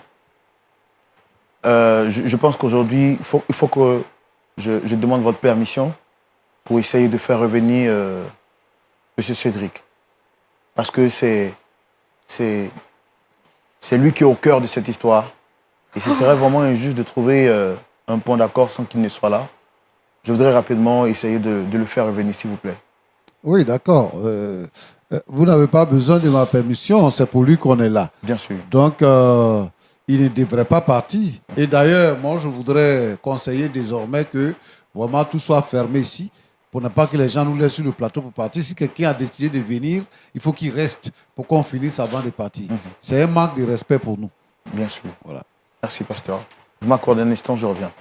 Speaker 1: je pense qu'aujourd'hui, il faut que je demande votre permission pour essayer de faire revenir M. Cédric. Parce que c'est lui qui est au cœur de cette histoire. Et ce serait vraiment injuste de trouver un point d'accord sans qu'il ne soit là. Je voudrais rapidement essayer de le faire revenir, s'il vous plaît.
Speaker 2: Oui, d'accord. Vous n'avez pas besoin de ma permission, c'est pour lui qu'on est là.
Speaker 1: Bien sûr.
Speaker 2: Donc, il ne devrait pas partir. Et d'ailleurs, moi, je voudrais conseiller désormais que vraiment tout soit fermé ici, pour ne pas que les gens nous laissent sur le plateau pour partir. Si quelqu'un a décidé de venir, il faut qu'il reste pour qu'on finisse avant de partir. C'est un manque de respect pour nous.
Speaker 1: Bien sûr.
Speaker 2: Voilà.
Speaker 1: Merci, pasteur. Vous m'accordez un instant, je reviens.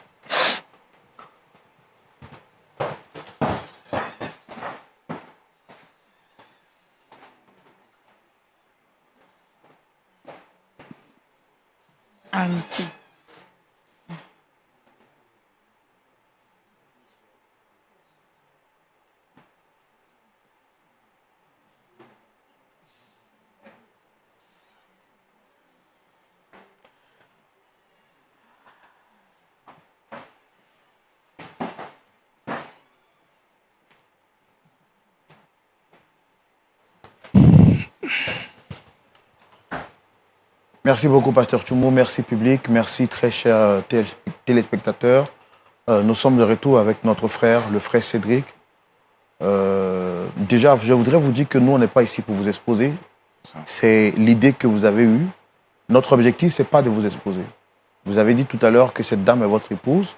Speaker 5: Amitié.
Speaker 1: Merci beaucoup, Pasteur Tchoumo. Merci, public. Merci, très chers téléspectateurs. Nous sommes de retour avec notre frère, le frère Cédric. Déjà, je voudrais vous dire que nous, on n'est pas ici pour vous exposer. C'est l'idée que vous avez eue. Notre objectif, ce n'est pas de vous exposer. Vous avez dit tout à l'heure que cette dame est votre épouse.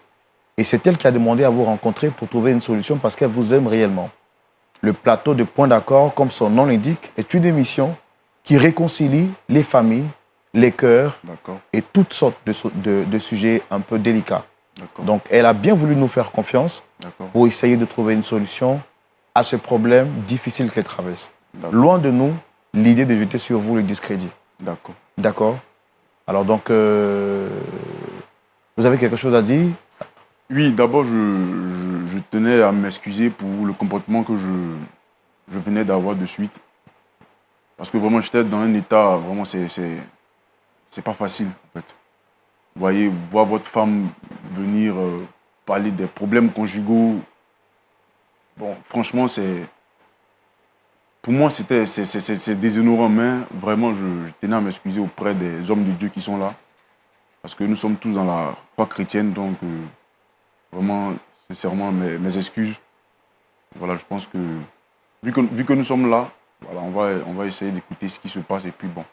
Speaker 1: Et c'est elle qui a demandé à vous rencontrer pour trouver une solution parce qu'elle vous aime réellement. Le plateau de Point d'accord, comme son nom l'indique, est une émission qui réconcilie les familles, les cœurs et toutes sortes de sujets un peu délicats. Donc, elle a bien voulu nous faire confiance pour essayer de trouver une solution à ce problème difficile qu'elle traverse. Loin de nous, l'idée de jeter sur vous le discrédit.
Speaker 4: D'accord.
Speaker 1: D'accord. Alors donc, vous avez quelque chose à dire?
Speaker 4: Oui, d'abord, je tenais à m'excuser pour le comportement que je venais d'avoir de suite. Parce que vraiment, j'étais dans un état, vraiment, c'est pas facile, en fait. Vous voyez, voir votre femme venir parler des problèmes conjugaux, bon, franchement, pour moi, c'est déshonorant, mais vraiment, je tenais à m'excuser auprès des hommes de Dieu qui sont là. Parce que nous sommes tous dans la foi chrétienne, donc vraiment, sincèrement, mes excuses. Voilà, je pense que, vu que nous sommes là, voilà, on va essayer d'écouter ce qui se passe et puis bon.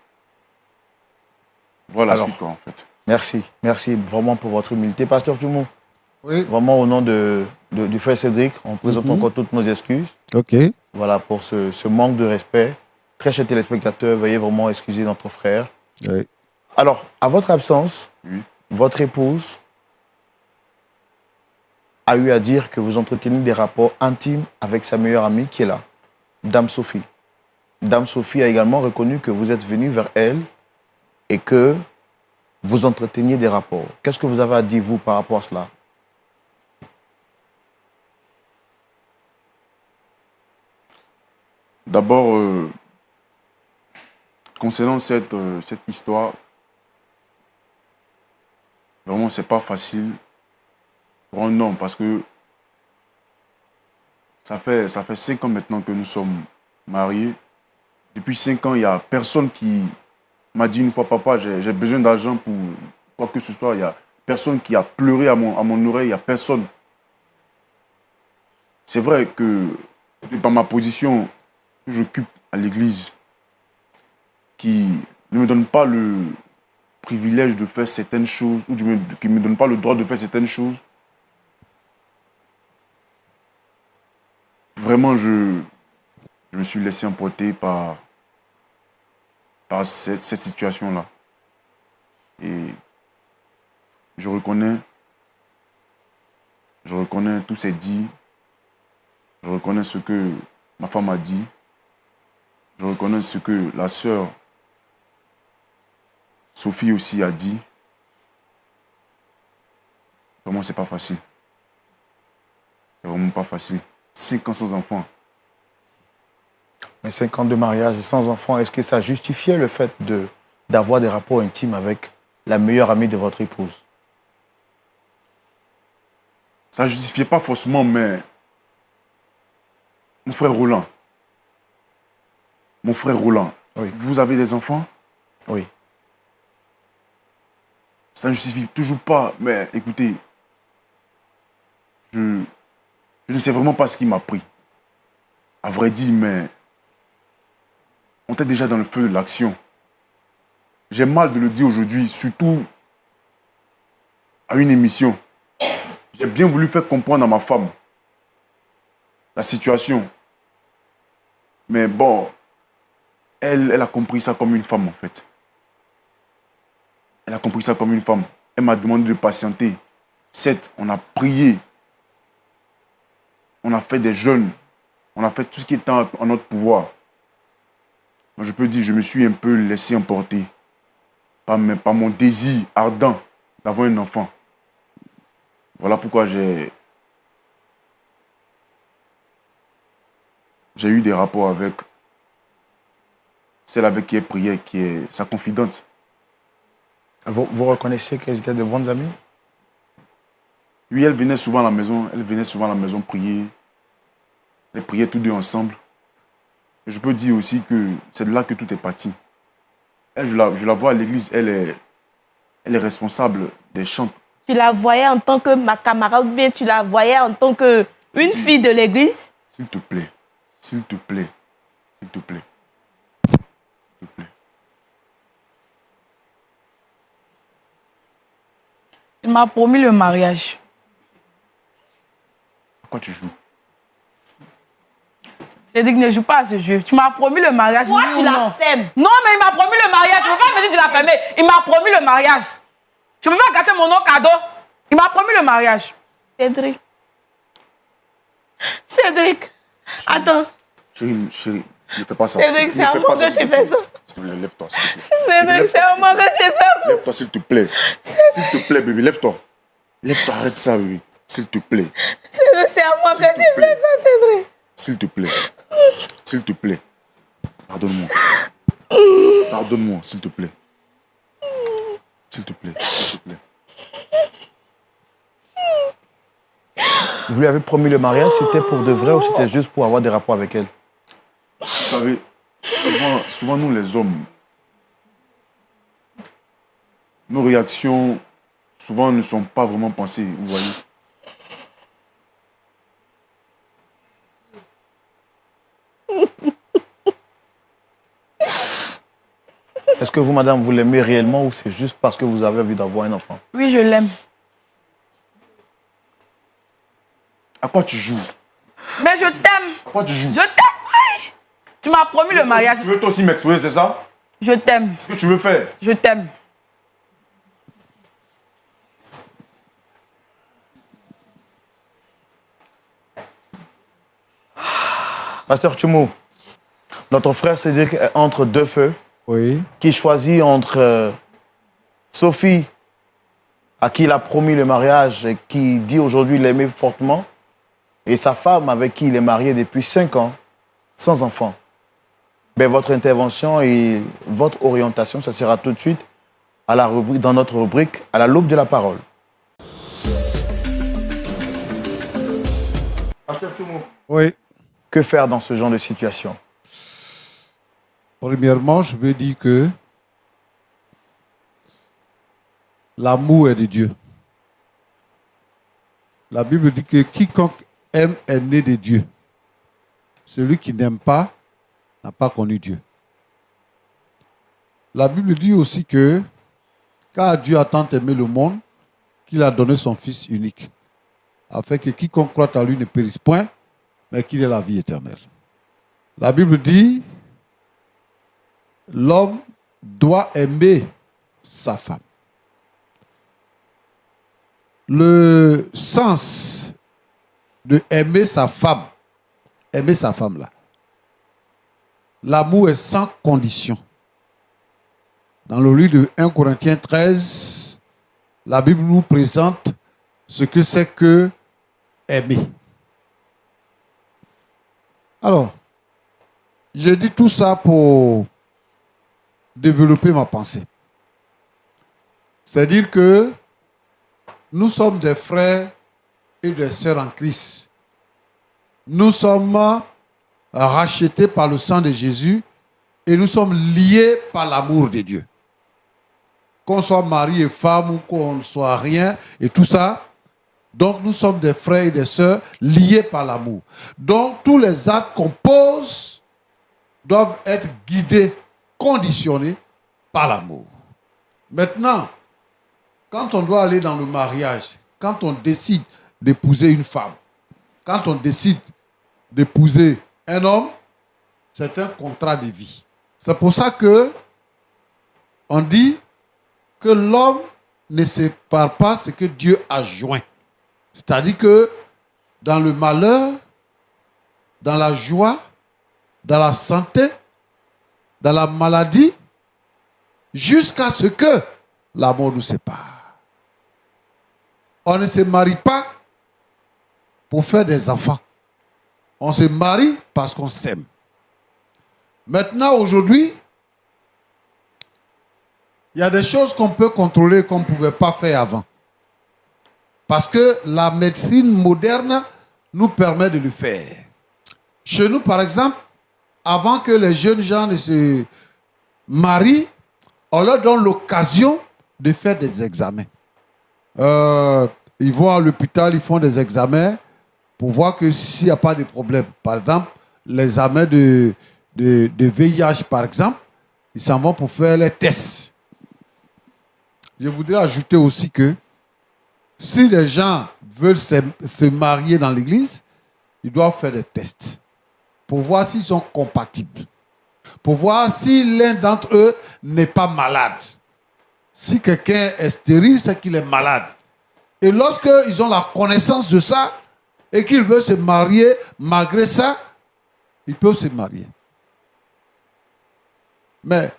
Speaker 4: Voilà la suite, quoi, en fait.
Speaker 1: Merci vraiment pour votre humilité. Pasteur Djoumou,
Speaker 2: Oui.
Speaker 1: vraiment au nom du frère Cédric, on présente encore toutes nos excuses.
Speaker 2: OK.
Speaker 1: Voilà, pour ce manque de respect. Très chers téléspectateurs, veuillez vraiment excuser notre frère.
Speaker 2: Oui.
Speaker 1: Alors, à votre absence,
Speaker 4: Oui.
Speaker 1: votre épouse a eu à dire que vous entretenez des rapports intimes avec sa meilleure amie qui est là, Dame Sophie. Dame Sophie a également reconnu que vous êtes venu vers elle et que vous entreteniez des rapports. Qu'est-ce que vous avez à dire, vous, par rapport à cela?
Speaker 4: D'abord, concernant cette histoire, vraiment, c'est pas facile pour un homme parce que ça fait 5 ans maintenant que nous sommes mariés. Depuis 5 ans, il n'y a personne qui m'a dit une fois, papa, j'ai besoin d'argent pour quoi que ce soit. Il n'y a personne qui a pleuré à mon oreille, il n'y a personne. C'est vrai que dans ma position que j'occupe à l'église, qui ne me donne pas le privilège de faire certaines choses, ou qui ne me donne pas le droit de faire certaines choses, vraiment, je me suis laissé emporter par cette situation-là. Et je reconnais tous ces dits, je reconnais ce que ma femme a dit, je reconnais ce que la sœur Sophie aussi a dit. Vraiment, c'est pas facile. C'est vraiment pas facile. 5 ans sans enfant.
Speaker 1: Mais 5 ans de mariage et sans enfant, est-ce que ça justifiait le fait d'avoir des rapports intimes avec la meilleure amie de votre épouse?
Speaker 4: Ça ne justifiait pas forcément, mais mon frère Roland,
Speaker 1: oui.
Speaker 4: Vous avez des enfants?
Speaker 1: Oui.
Speaker 4: Ça ne justifie toujours pas, mais écoutez, je ne sais vraiment pas ce qui m'a pris. À vrai dire, mais on était déjà dans le feu de l'action. J'ai mal de le dire aujourd'hui, surtout à une émission. J'ai bien voulu faire comprendre à ma femme la situation. Mais bon, elle a compris ça comme une femme, en fait. Elle a compris ça comme une femme. Elle m'a demandé de patienter. Certes, on a prié. On a fait des jeûnes. On a fait tout ce qui était en notre pouvoir. Moi, je peux dire, je me suis un peu laissé emporter par mon désir ardent d'avoir un enfant. Voilà pourquoi j'ai eu des rapports avec celle avec qui elle priait, qui est sa confidente.
Speaker 1: Vous reconnaissez qu'elles étaient de bonnes amies?
Speaker 4: Oui, elle venait souvent à la maison prier. Elle priait tous deux ensemble. Et je peux dire aussi que c'est de là que tout est parti. Elle, je la vois à l'église, elle est responsable des chants.
Speaker 3: Tu la voyais en tant que ma camarade ou bien tu la voyais en tant qu'une fille de l'église?
Speaker 4: S'il te plaît, s'il te plaît, s'il te plaît, s'il te plaît.
Speaker 5: Il m'a promis le mariage.
Speaker 4: Pourquoi tu joues?
Speaker 5: Cédric, ne joue pas à ce jeu. Tu m'as promis le mariage.
Speaker 3: Toi,
Speaker 5: oui
Speaker 3: tu
Speaker 5: ou
Speaker 3: la
Speaker 5: non?
Speaker 3: fermes.
Speaker 5: Non, mais il m'a promis le mariage. Tu ne peux pas me dire que tu l'as fermé. Il m'a promis le mariage. Tu ne peux pas gâter mon nom cadeau. Il m'a promis le mariage.
Speaker 3: Cédric. Cédric. Attends.
Speaker 4: Chérie, ne fais pas ça.
Speaker 3: Cédric, c'est à moi que tu fais ça.
Speaker 4: S'il te plaît, lève-toi. S'il te plaît.
Speaker 3: Cédric, c'est à moi que tu fais ça.
Speaker 4: Lève-toi, s'il te plaît. S'il te plaît, bébé, lève-toi. Lève-toi, arrête ça, bébé. S'il te plaît.
Speaker 3: Cédric, c'est à moi que tu fais ça, Cédric.
Speaker 4: S'il te plaît. S'il te plaît. Pardonne-moi. Pardonne-moi, s'il te plaît. S'il te plaît, s'il te plaît.
Speaker 1: Vous lui avez promis le mariage, c'était pour de vrai ou c'était juste pour avoir des rapports avec elle?
Speaker 4: Vous savez, souvent nous les hommes, nos réactions, souvent ne sont pas vraiment pensées, vous voyez.
Speaker 1: Est-ce que vous, madame, vous l'aimez réellement ou c'est juste parce que vous avez envie d'avoir un enfant?
Speaker 5: Oui, je l'aime.
Speaker 4: À quoi tu joues?
Speaker 5: Mais je t'aime.
Speaker 4: À quoi tu joues?
Speaker 5: Je t'aime, oui. Tu m'as promis le mariage.
Speaker 4: Tu veux toi aussi m'exposer, c'est ça?
Speaker 5: Je t'aime.
Speaker 4: C'est ce que tu veux faire?
Speaker 5: Je t'aime.
Speaker 1: Pasteur Tchoumou, notre frère Cédric est entre deux feux.
Speaker 2: Oui.
Speaker 1: Qui choisit entre Sophie, à qui il a promis le mariage et qui dit aujourd'hui l'aimer fortement, et sa femme avec qui il est marié depuis 5 ans, sans enfant. Ben, votre intervention et votre orientation, ça sera tout de suite à la rubrique, dans notre rubrique « À la l'aube de la parole ». Pasteur Tchoumou,
Speaker 2: Oui.
Speaker 1: que faire dans ce genre de situation?
Speaker 2: Premièrement, je veux dire que l'amour est de Dieu. La Bible dit que quiconque aime est né de Dieu. Celui qui n'aime pas n'a pas connu Dieu. La Bible dit aussi que car Dieu a tant aimé le monde qu'il a donné son Fils unique, afin que quiconque croit à lui ne périsse point, mais qu'il ait la vie éternelle. La Bible dit l'homme doit aimer sa femme. Le sens de aimer sa femme là, l'amour est sans condition. Dans le livre de 1 Corinthiens 13, la Bible nous présente ce que c'est que aimer. Alors, j'ai dit tout ça pour développer ma pensée. C'est-à-dire que nous sommes des frères et des sœurs en Christ. Nous sommes rachetés par le sang de Jésus et nous sommes liés par l'amour de Dieu. Qu'on soit mari et femme ou qu'on ne soit rien et tout ça. Donc nous sommes des frères et des sœurs liés par l'amour. Donc tous les actes qu'on pose doivent être guidés, conditionnés par l'amour. Maintenant, quand on doit aller dans le mariage, quand on décide d'épouser une femme, quand on décide d'épouser un homme, c'est un contrat de vie. C'est pour ça que on dit que l'homme ne sépare pas ce que Dieu a joint. C'est-à-dire que dans le malheur, dans la joie, dans la santé, dans la maladie, jusqu'à ce que la mort nous sépare. On ne se marie pas pour faire des enfants. On se marie parce qu'on s'aime. Maintenant, aujourd'hui, il y a des choses qu'on peut contrôler qu'on ne pouvait pas faire avant. Parce que la médecine moderne nous permet de le faire. Chez nous, par exemple, avant que les jeunes gens ne se marient, on leur donne l'occasion de faire des examens. Ils vont à l'hôpital, ils font des examens pour voir que s'il n'y a pas de problème. Par exemple, l'examen de VIH, par exemple, ils s'en vont pour faire les tests. Je voudrais ajouter aussi que si les gens veulent se marier dans l'église, ils doivent faire des tests pour voir s'ils sont compatibles, pour voir si l'un d'entre eux n'est pas malade. Si quelqu'un est stérile, c'est qu'il est malade. Et lorsqu'ils ont la connaissance de ça et qu'ils veulent se marier malgré ça, ils peuvent se marier. Mais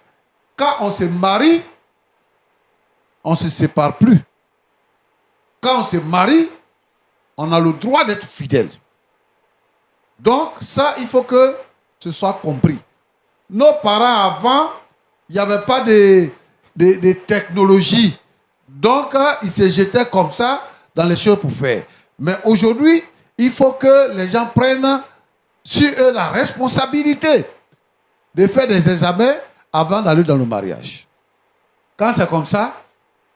Speaker 2: quand on se marie, on ne se sépare plus. Quand on se marie, on a le droit d'être fidèle. Donc, ça, il faut que ce soit compris. Nos parents, avant, il n'y avait pas de technologie. Donc, ils se jetaient comme ça dans les choses pour faire. Mais aujourd'hui, il faut que les gens prennent sur eux la responsabilité de faire des examens avant d'aller dans le mariage. Quand c'est comme ça,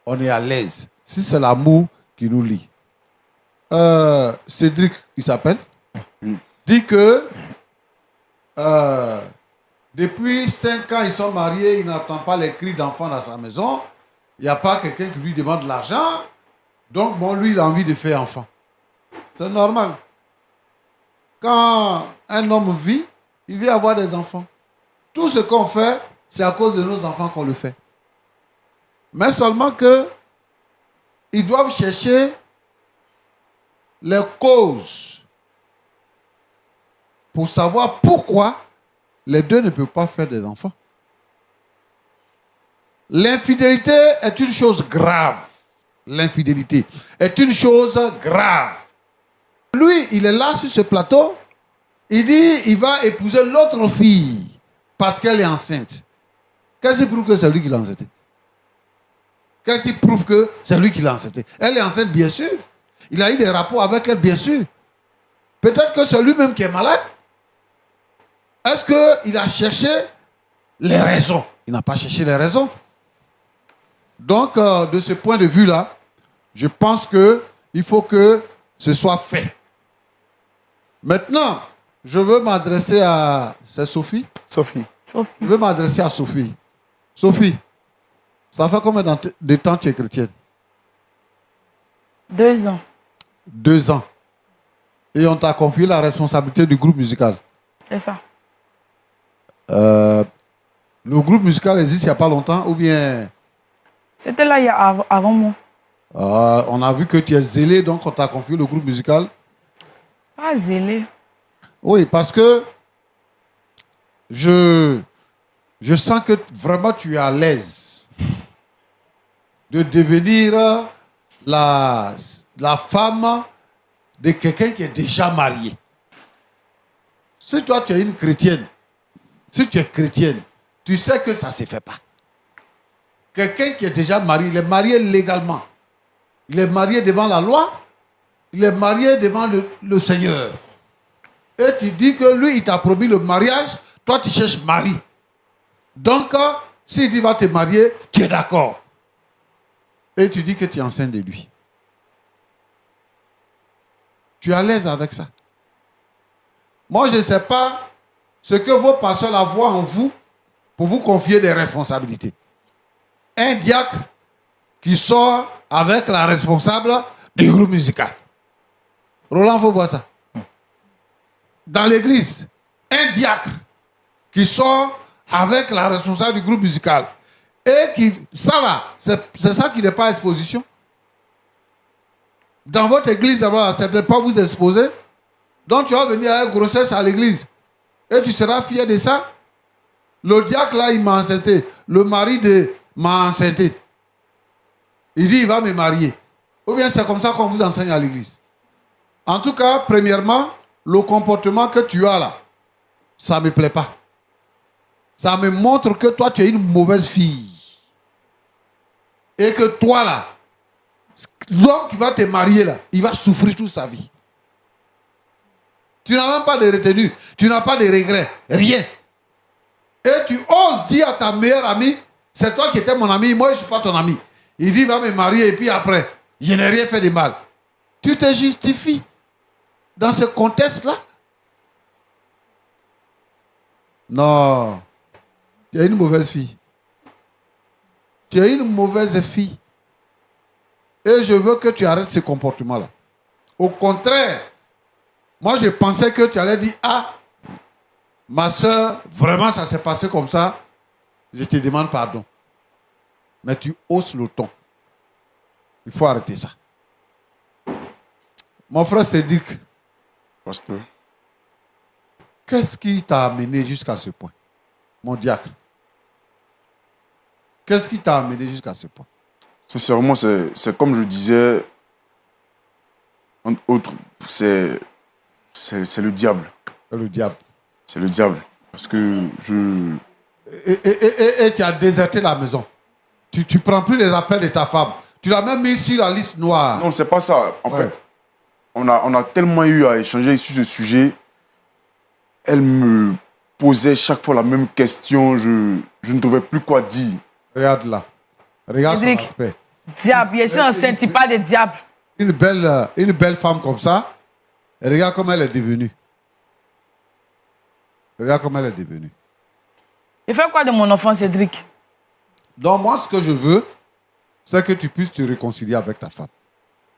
Speaker 2: on est à l'aise. Si c'est l'amour qui nous lie. Cédric, il s'appelle, dit que depuis 5 ans, ils sont mariés, il n'entend pas les cris d'enfants dans sa maison. Il n'y a pas quelqu'un qui lui demande de l'argent. Donc, bon, lui, il a envie de faire enfant. C'est normal. Quand un homme vit, il veut avoir des enfants. Tout ce qu'on fait, c'est à cause de nos enfants qu'on le fait. Mais seulement que ils doivent chercher les causes pour savoir pourquoi les deux ne peuvent pas faire des enfants. L'infidélité est une chose grave. L'infidélité est une chose grave. Lui, il est là sur ce plateau. Il dit il va épouser l'autre fille parce qu'elle est enceinte. Qu'est-ce qui prouve que c'est lui qui l'a enceinte? Qu'est-ce qui prouve que c'est lui qui l'a enceinte? Elle est enceinte, bien sûr. Il a eu des rapports avec elle, bien sûr. Peut-être que c'est lui-même qui est malade. Est-ce qu'il a cherché les raisons? Il n'a pas cherché les raisons. Donc, de ce point de vue-là, je pense qu'il faut que ce soit fait. Maintenant, je veux m'adresser à... C'est Sophie?
Speaker 1: Sophie.
Speaker 2: Je veux m'adresser à Sophie. Sophie, ça fait combien de temps tu es chrétienne?
Speaker 5: 2 ans.
Speaker 2: 2 ans. Et on t'a confié la responsabilité du groupe musical.
Speaker 5: C'est ça.
Speaker 2: Le groupe musical existe il n'y a pas longtemps ou bien...
Speaker 5: C'était là avant moi.
Speaker 2: On a vu que tu es zélé, donc on t'a confié le groupe musical.
Speaker 5: Pas zélé.
Speaker 2: Oui, parce que je sens que vraiment tu es à l'aise de devenir la femme de quelqu'un qui est déjà marié. Si toi tu es une chrétienne, si tu es chrétienne, tu sais que ça ne se fait pas. Quelqu'un qui est déjà marié, il est marié légalement. Il est marié devant la loi, il est marié devant le Seigneur. Et tu dis que lui, il t'a promis le mariage, toi tu cherches mari. Donc, s'il dit va te marier, tu es d'accord. Et tu dis que tu es enceinte de lui. Tu es à l'aise avec ça. Moi, je ne sais pas ce que vos pasteurs voient en vous pour vous confier des responsabilités. Un diacre qui sort avec la responsable du groupe musical. Roland, il faut voir ça. Dans l'église, un diacre qui sort avec la responsable du groupe musical. Et qui, ça là, c'est ça qui n'est pas exposition. Dans votre église, ça n'est pas vous exposer. Donc tu vas venir avec grossesse à l'église. Et tu seras fier de ça. Le diacre là, il m'a enceinté. Le mari m'a enceinté. Il dit, il va me marier. Ou bien c'est comme ça qu'on vous enseigne à l'église. En tout cas, premièrement, le comportement que tu as là, ça ne me plaît pas. Ça me montre que toi, tu es une mauvaise fille. Et que toi là, l'homme qui va te marier là, il va souffrir toute sa vie. Tu n'as même pas de retenue, tu n'as pas de regrets, rien. Et tu oses dire à ta meilleure amie, c'est toi qui étais mon ami, moi je ne suis pas ton ami. Il dit, il va me marier et puis après, je n'ai rien fait de mal. Tu te justifies dans ce contexte-là? Non. Tu es une mauvaise fille. Tu es une mauvaise fille. Et je veux que tu arrêtes ce comportement-là. Au contraire, moi je pensais que tu allais dire, ah, ma soeur, vraiment ça s'est passé comme ça, je te demande pardon. Mais tu hausses le ton. Il faut arrêter ça. Mon frère Cédric,
Speaker 4: Pasteur.
Speaker 2: qu'est-ce qui t'a amené jusqu'à ce point? Mon diacre. Qu'est-ce qui t'a amené jusqu'à ce point?
Speaker 4: Sincèrement, c'est comme je disais, c'est le diable.
Speaker 2: Le diable.
Speaker 4: C'est le diable. Parce que
Speaker 2: Et tu as déserté la maison. Tu prends plus les appels de ta femme. Tu l'as même mis sur la liste noire.
Speaker 4: Non, c'est pas ça. En
Speaker 2: Ouais.
Speaker 4: fait, on a tellement eu à échanger sur ce sujet. Elle me posait chaque fois la même question. Je ne trouvais plus quoi dire.
Speaker 2: Regarde là. Regarde son
Speaker 5: Cédric.
Speaker 2: aspect.
Speaker 5: Diable, ici enceinte, il parle de diable.
Speaker 2: Une belle femme comme ça, et regarde comment elle est devenue. Regarde comment elle est devenue.
Speaker 5: Je fais quoi de mon enfant, Cédric?
Speaker 2: Donc moi, ce que je veux, c'est que tu puisses te réconcilier avec ta femme.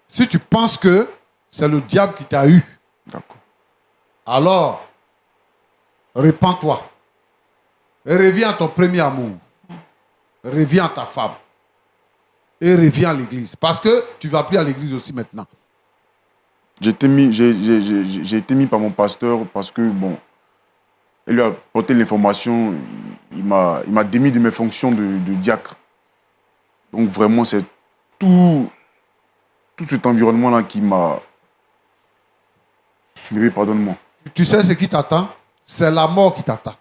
Speaker 2: Si tu penses que c'est le diable qui t'a eu,
Speaker 4: D'accord.
Speaker 2: alors, répands-toi. Et reviens à ton premier amour. Reviens à ta femme. Et reviens à l'église. Parce que tu ne vas plus à l'église aussi maintenant.
Speaker 4: J'ai été mis par mon pasteur parce que, bon, il lui a porté l'information, il m'a démis de mes fonctions de diacre. Donc vraiment, c'est tout cet environnement-là qui m'a... Bébé, pardonne-moi.
Speaker 2: Tu sais ce qui t'attend? C'est la mort qui t'attend.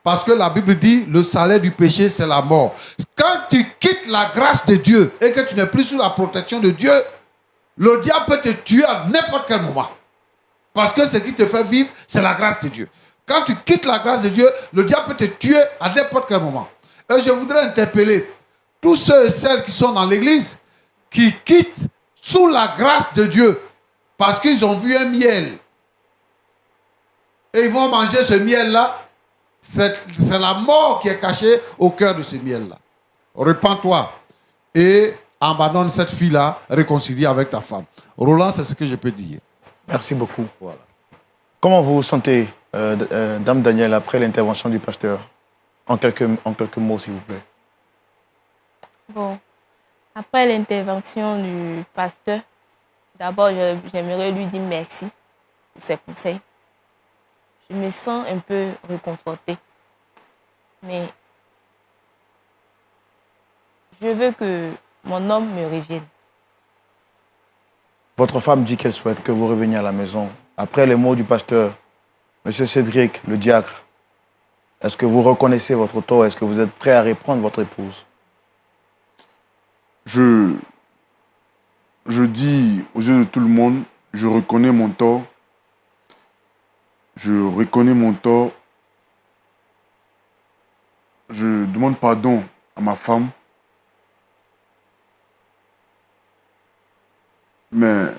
Speaker 2: Parce que la Bible dit, le salaire du péché, c'est la mort. Quand tu quittes la grâce de Dieu et que tu n'es plus sous la protection de Dieu, le diable peut te tuer à n'importe quel moment. Parce que ce qui te fait vivre, c'est la grâce de Dieu. Quand tu quittes la grâce de Dieu, le diable peut te tuer à n'importe quel moment. Et je voudrais interpeller tous ceux et celles qui sont dans l'église, qui quittent sous la grâce de Dieu, parce qu'ils ont vu un miel. Et ils vont manger ce miel-là. C'est la mort qui est cachée au cœur de ce miel-là. Repends-toi et abandonne cette fille-là, réconcilie avec ta femme. Roland, c'est ce que je peux dire.
Speaker 1: Merci beaucoup.
Speaker 2: Voilà.
Speaker 1: Comment vous vous sentez, Dame Danielle, après l'intervention du pasteur? En quelques mots, s'il vous plaît.
Speaker 3: Bon, après l'intervention du pasteur, d'abord, j'aimerais lui dire merci pour ses conseils. Je me sens un peu réconfortée. Mais je veux que mon homme me revienne.
Speaker 1: Votre femme dit qu'elle souhaite que vous reveniez à la maison. Après les mots du pasteur, Monsieur Cédric, le diacre, est-ce que vous reconnaissez votre tort? Est-ce que vous êtes prêt à reprendre votre épouse?
Speaker 4: Je dis aux yeux de tout le monde, je reconnais mon tort. Je reconnais mon tort. Je demande pardon à ma femme. Mais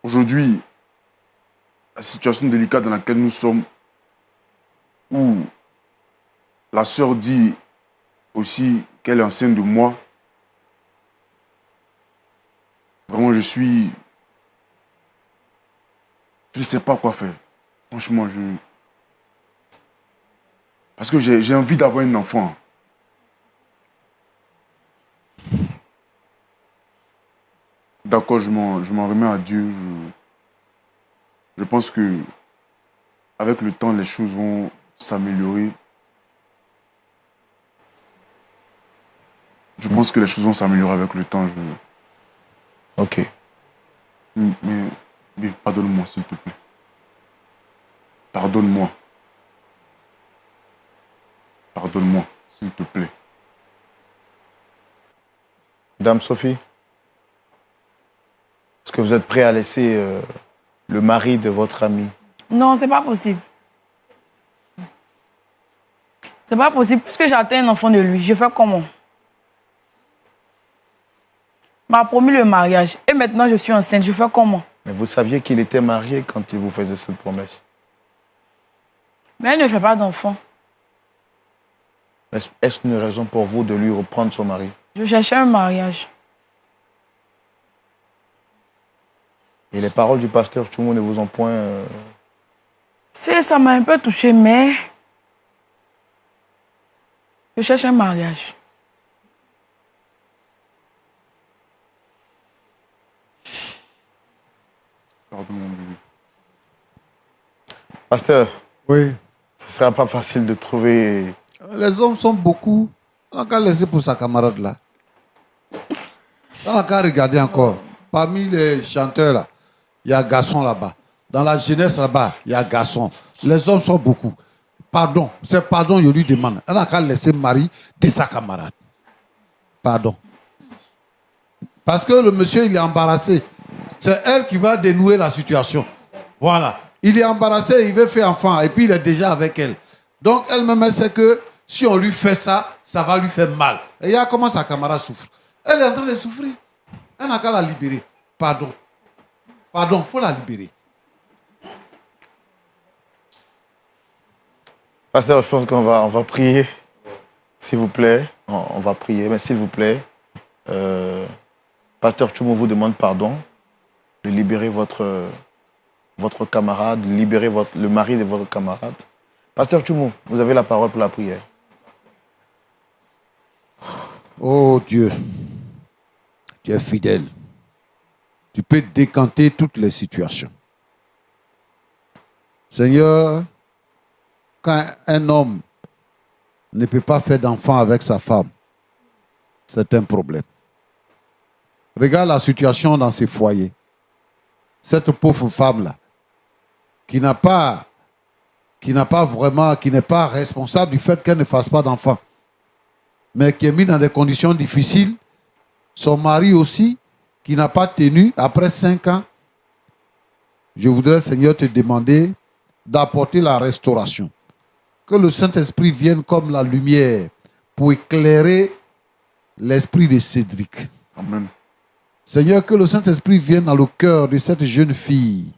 Speaker 4: aujourd'hui, la situation délicate dans laquelle nous sommes, où la sœur dit aussi qu'elle est enceinte de moi, vraiment je ne sais pas quoi faire. Franchement, parce que j'ai envie d'avoir un enfant. D'accord, je m'en remets à Dieu. Je pense que avec le temps, les choses vont s'améliorer. Je pense que les choses vont s'améliorer avec le temps.
Speaker 1: Ok.
Speaker 4: Mais pardonne-moi, s'il te plaît. Pardonne-moi. Pardonne-moi, s'il te plaît.
Speaker 1: Dame Sophie, est-ce que vous êtes prêt à laisser le mari de votre ami?
Speaker 5: Non, c'est pas possible. C'est pas possible. Puisque j'attends un enfant de lui, je fais comment? Il m'a promis le mariage. Et maintenant, je suis enceinte. Je fais comment?
Speaker 1: Mais vous saviez qu'il était marié quand il vous faisait cette promesse.
Speaker 5: Mais elle ne fait pas d'enfant.
Speaker 1: Est-ce une raison pour vous de lui reprendre son mari?
Speaker 5: Je cherchais un mariage.
Speaker 1: Et les paroles du pasteur, tout le monde ne vous ont point...
Speaker 5: Ça m'a un peu touchée, mais je cherche un mariage.
Speaker 4: Pardonne-moi, bébé.
Speaker 1: Pasteur,
Speaker 2: Oui.
Speaker 1: ce ne sera pas facile de trouver...
Speaker 2: Les hommes sont beaucoup. On n'a qu'à laisser pour sa camarade là. On n'a qu'à regarder encore. Parmi les chanteurs là, il y a garçon là-bas. Dans la jeunesse là-bas, il y a garçon. Les hommes sont beaucoup. Pardon, c'est pardon, je lui demande. Elle n'a qu'à laisser Marie de sa camarade. Pardon. Parce que le monsieur, il est embarrassé. C'est elle qui va dénouer la situation. Voilà. Il est embarrassé, il veut faire enfant, et puis il est déjà avec elle. Donc, elle-même, sait que si on lui fait ça, ça va lui faire mal. Et il y a comment sa camarade souffre. Elle est en train de souffrir. Elle n'a qu'à la libérer. Pardon. Pardon, il faut la libérer.
Speaker 1: Pasteur, je pense qu'on va prier, s'il vous plaît. On va prier, mais s'il vous plaît, Pasteur Tchoumou vous demande pardon de libérer votre camarade, de libérer le mari de votre camarade. Pasteur Tchoumou, vous avez la parole pour la prière.
Speaker 2: Oh Dieu, tu es fidèle. Tu peux décanter toutes les situations. Seigneur, quand un homme ne peut pas faire d'enfant avec sa femme, c'est un problème. Regarde la situation dans ces foyers. Cette pauvre femme-là, qui n'est pas responsable du fait qu'elle ne fasse pas d'enfant, mais qui est mise dans des conditions difficiles. Son mari aussi, qui n'a pas tenu après 5 ans. Je voudrais, Seigneur, te demander d'apporter la restauration. Que le Saint-Esprit vienne comme la lumière pour éclairer l'esprit de Cédric.
Speaker 4: Amen.
Speaker 2: Seigneur, que le Saint-Esprit vienne dans le cœur de cette jeune fille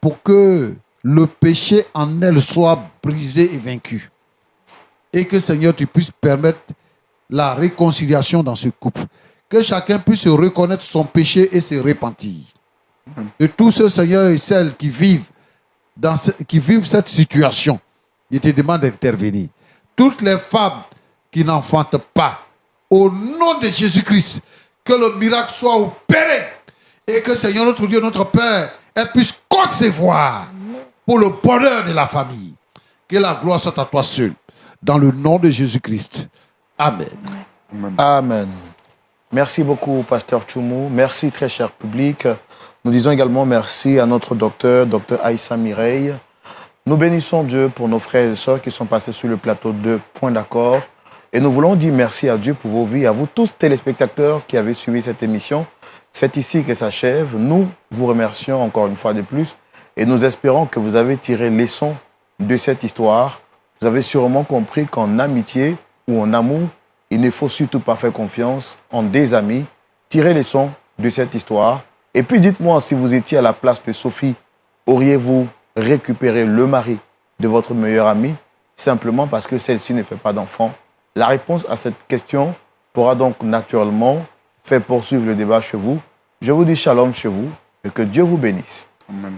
Speaker 2: pour que le péché en elle soit brisé et vaincu. Et que, Seigneur, tu puisses permettre la réconciliation dans ce couple. Que chacun puisse reconnaître son péché et se repentir. De tous ceux, Seigneur, et celles qui vivent cette situation, je te demande d'intervenir. Toutes les femmes qui n'enfantent pas, au nom de Jésus-Christ, que le miracle soit opéré et que, Seigneur, notre Dieu, notre Père, elle puisse concevoir pour le bonheur de la famille. Que la gloire soit à toi seul. Dans le nom de Jésus-Christ. Amen.
Speaker 4: Amen.
Speaker 1: Amen. Merci beaucoup, Pasteur Tchoumou. Merci, très cher public. Nous disons également merci à notre docteur Aïssa Mireille. Nous bénissons Dieu pour nos frères et sœurs qui sont passés sur le plateau de Point d'accord. Et nous voulons dire merci à Dieu pour vos vies, à vous tous téléspectateurs qui avez suivi cette émission. C'est ici que s'achève. Nous vous remercions encore une fois de plus et nous espérons que vous avez tiré leçon de cette histoire. Vous avez sûrement compris qu'en amitié ou en amour, il ne faut surtout pas faire confiance en des amis. Tirez leçon de cette histoire. Et puis dites-moi, si vous étiez à la place de Sophie, auriez-vous récupéré le mari de votre meilleur ami simplement parce que celle-ci ne fait pas d'enfant? La réponse à cette question pourra donc naturellement faire poursuivre le débat chez vous. Je vous dis shalom chez vous et que Dieu vous bénisse.
Speaker 4: Amen.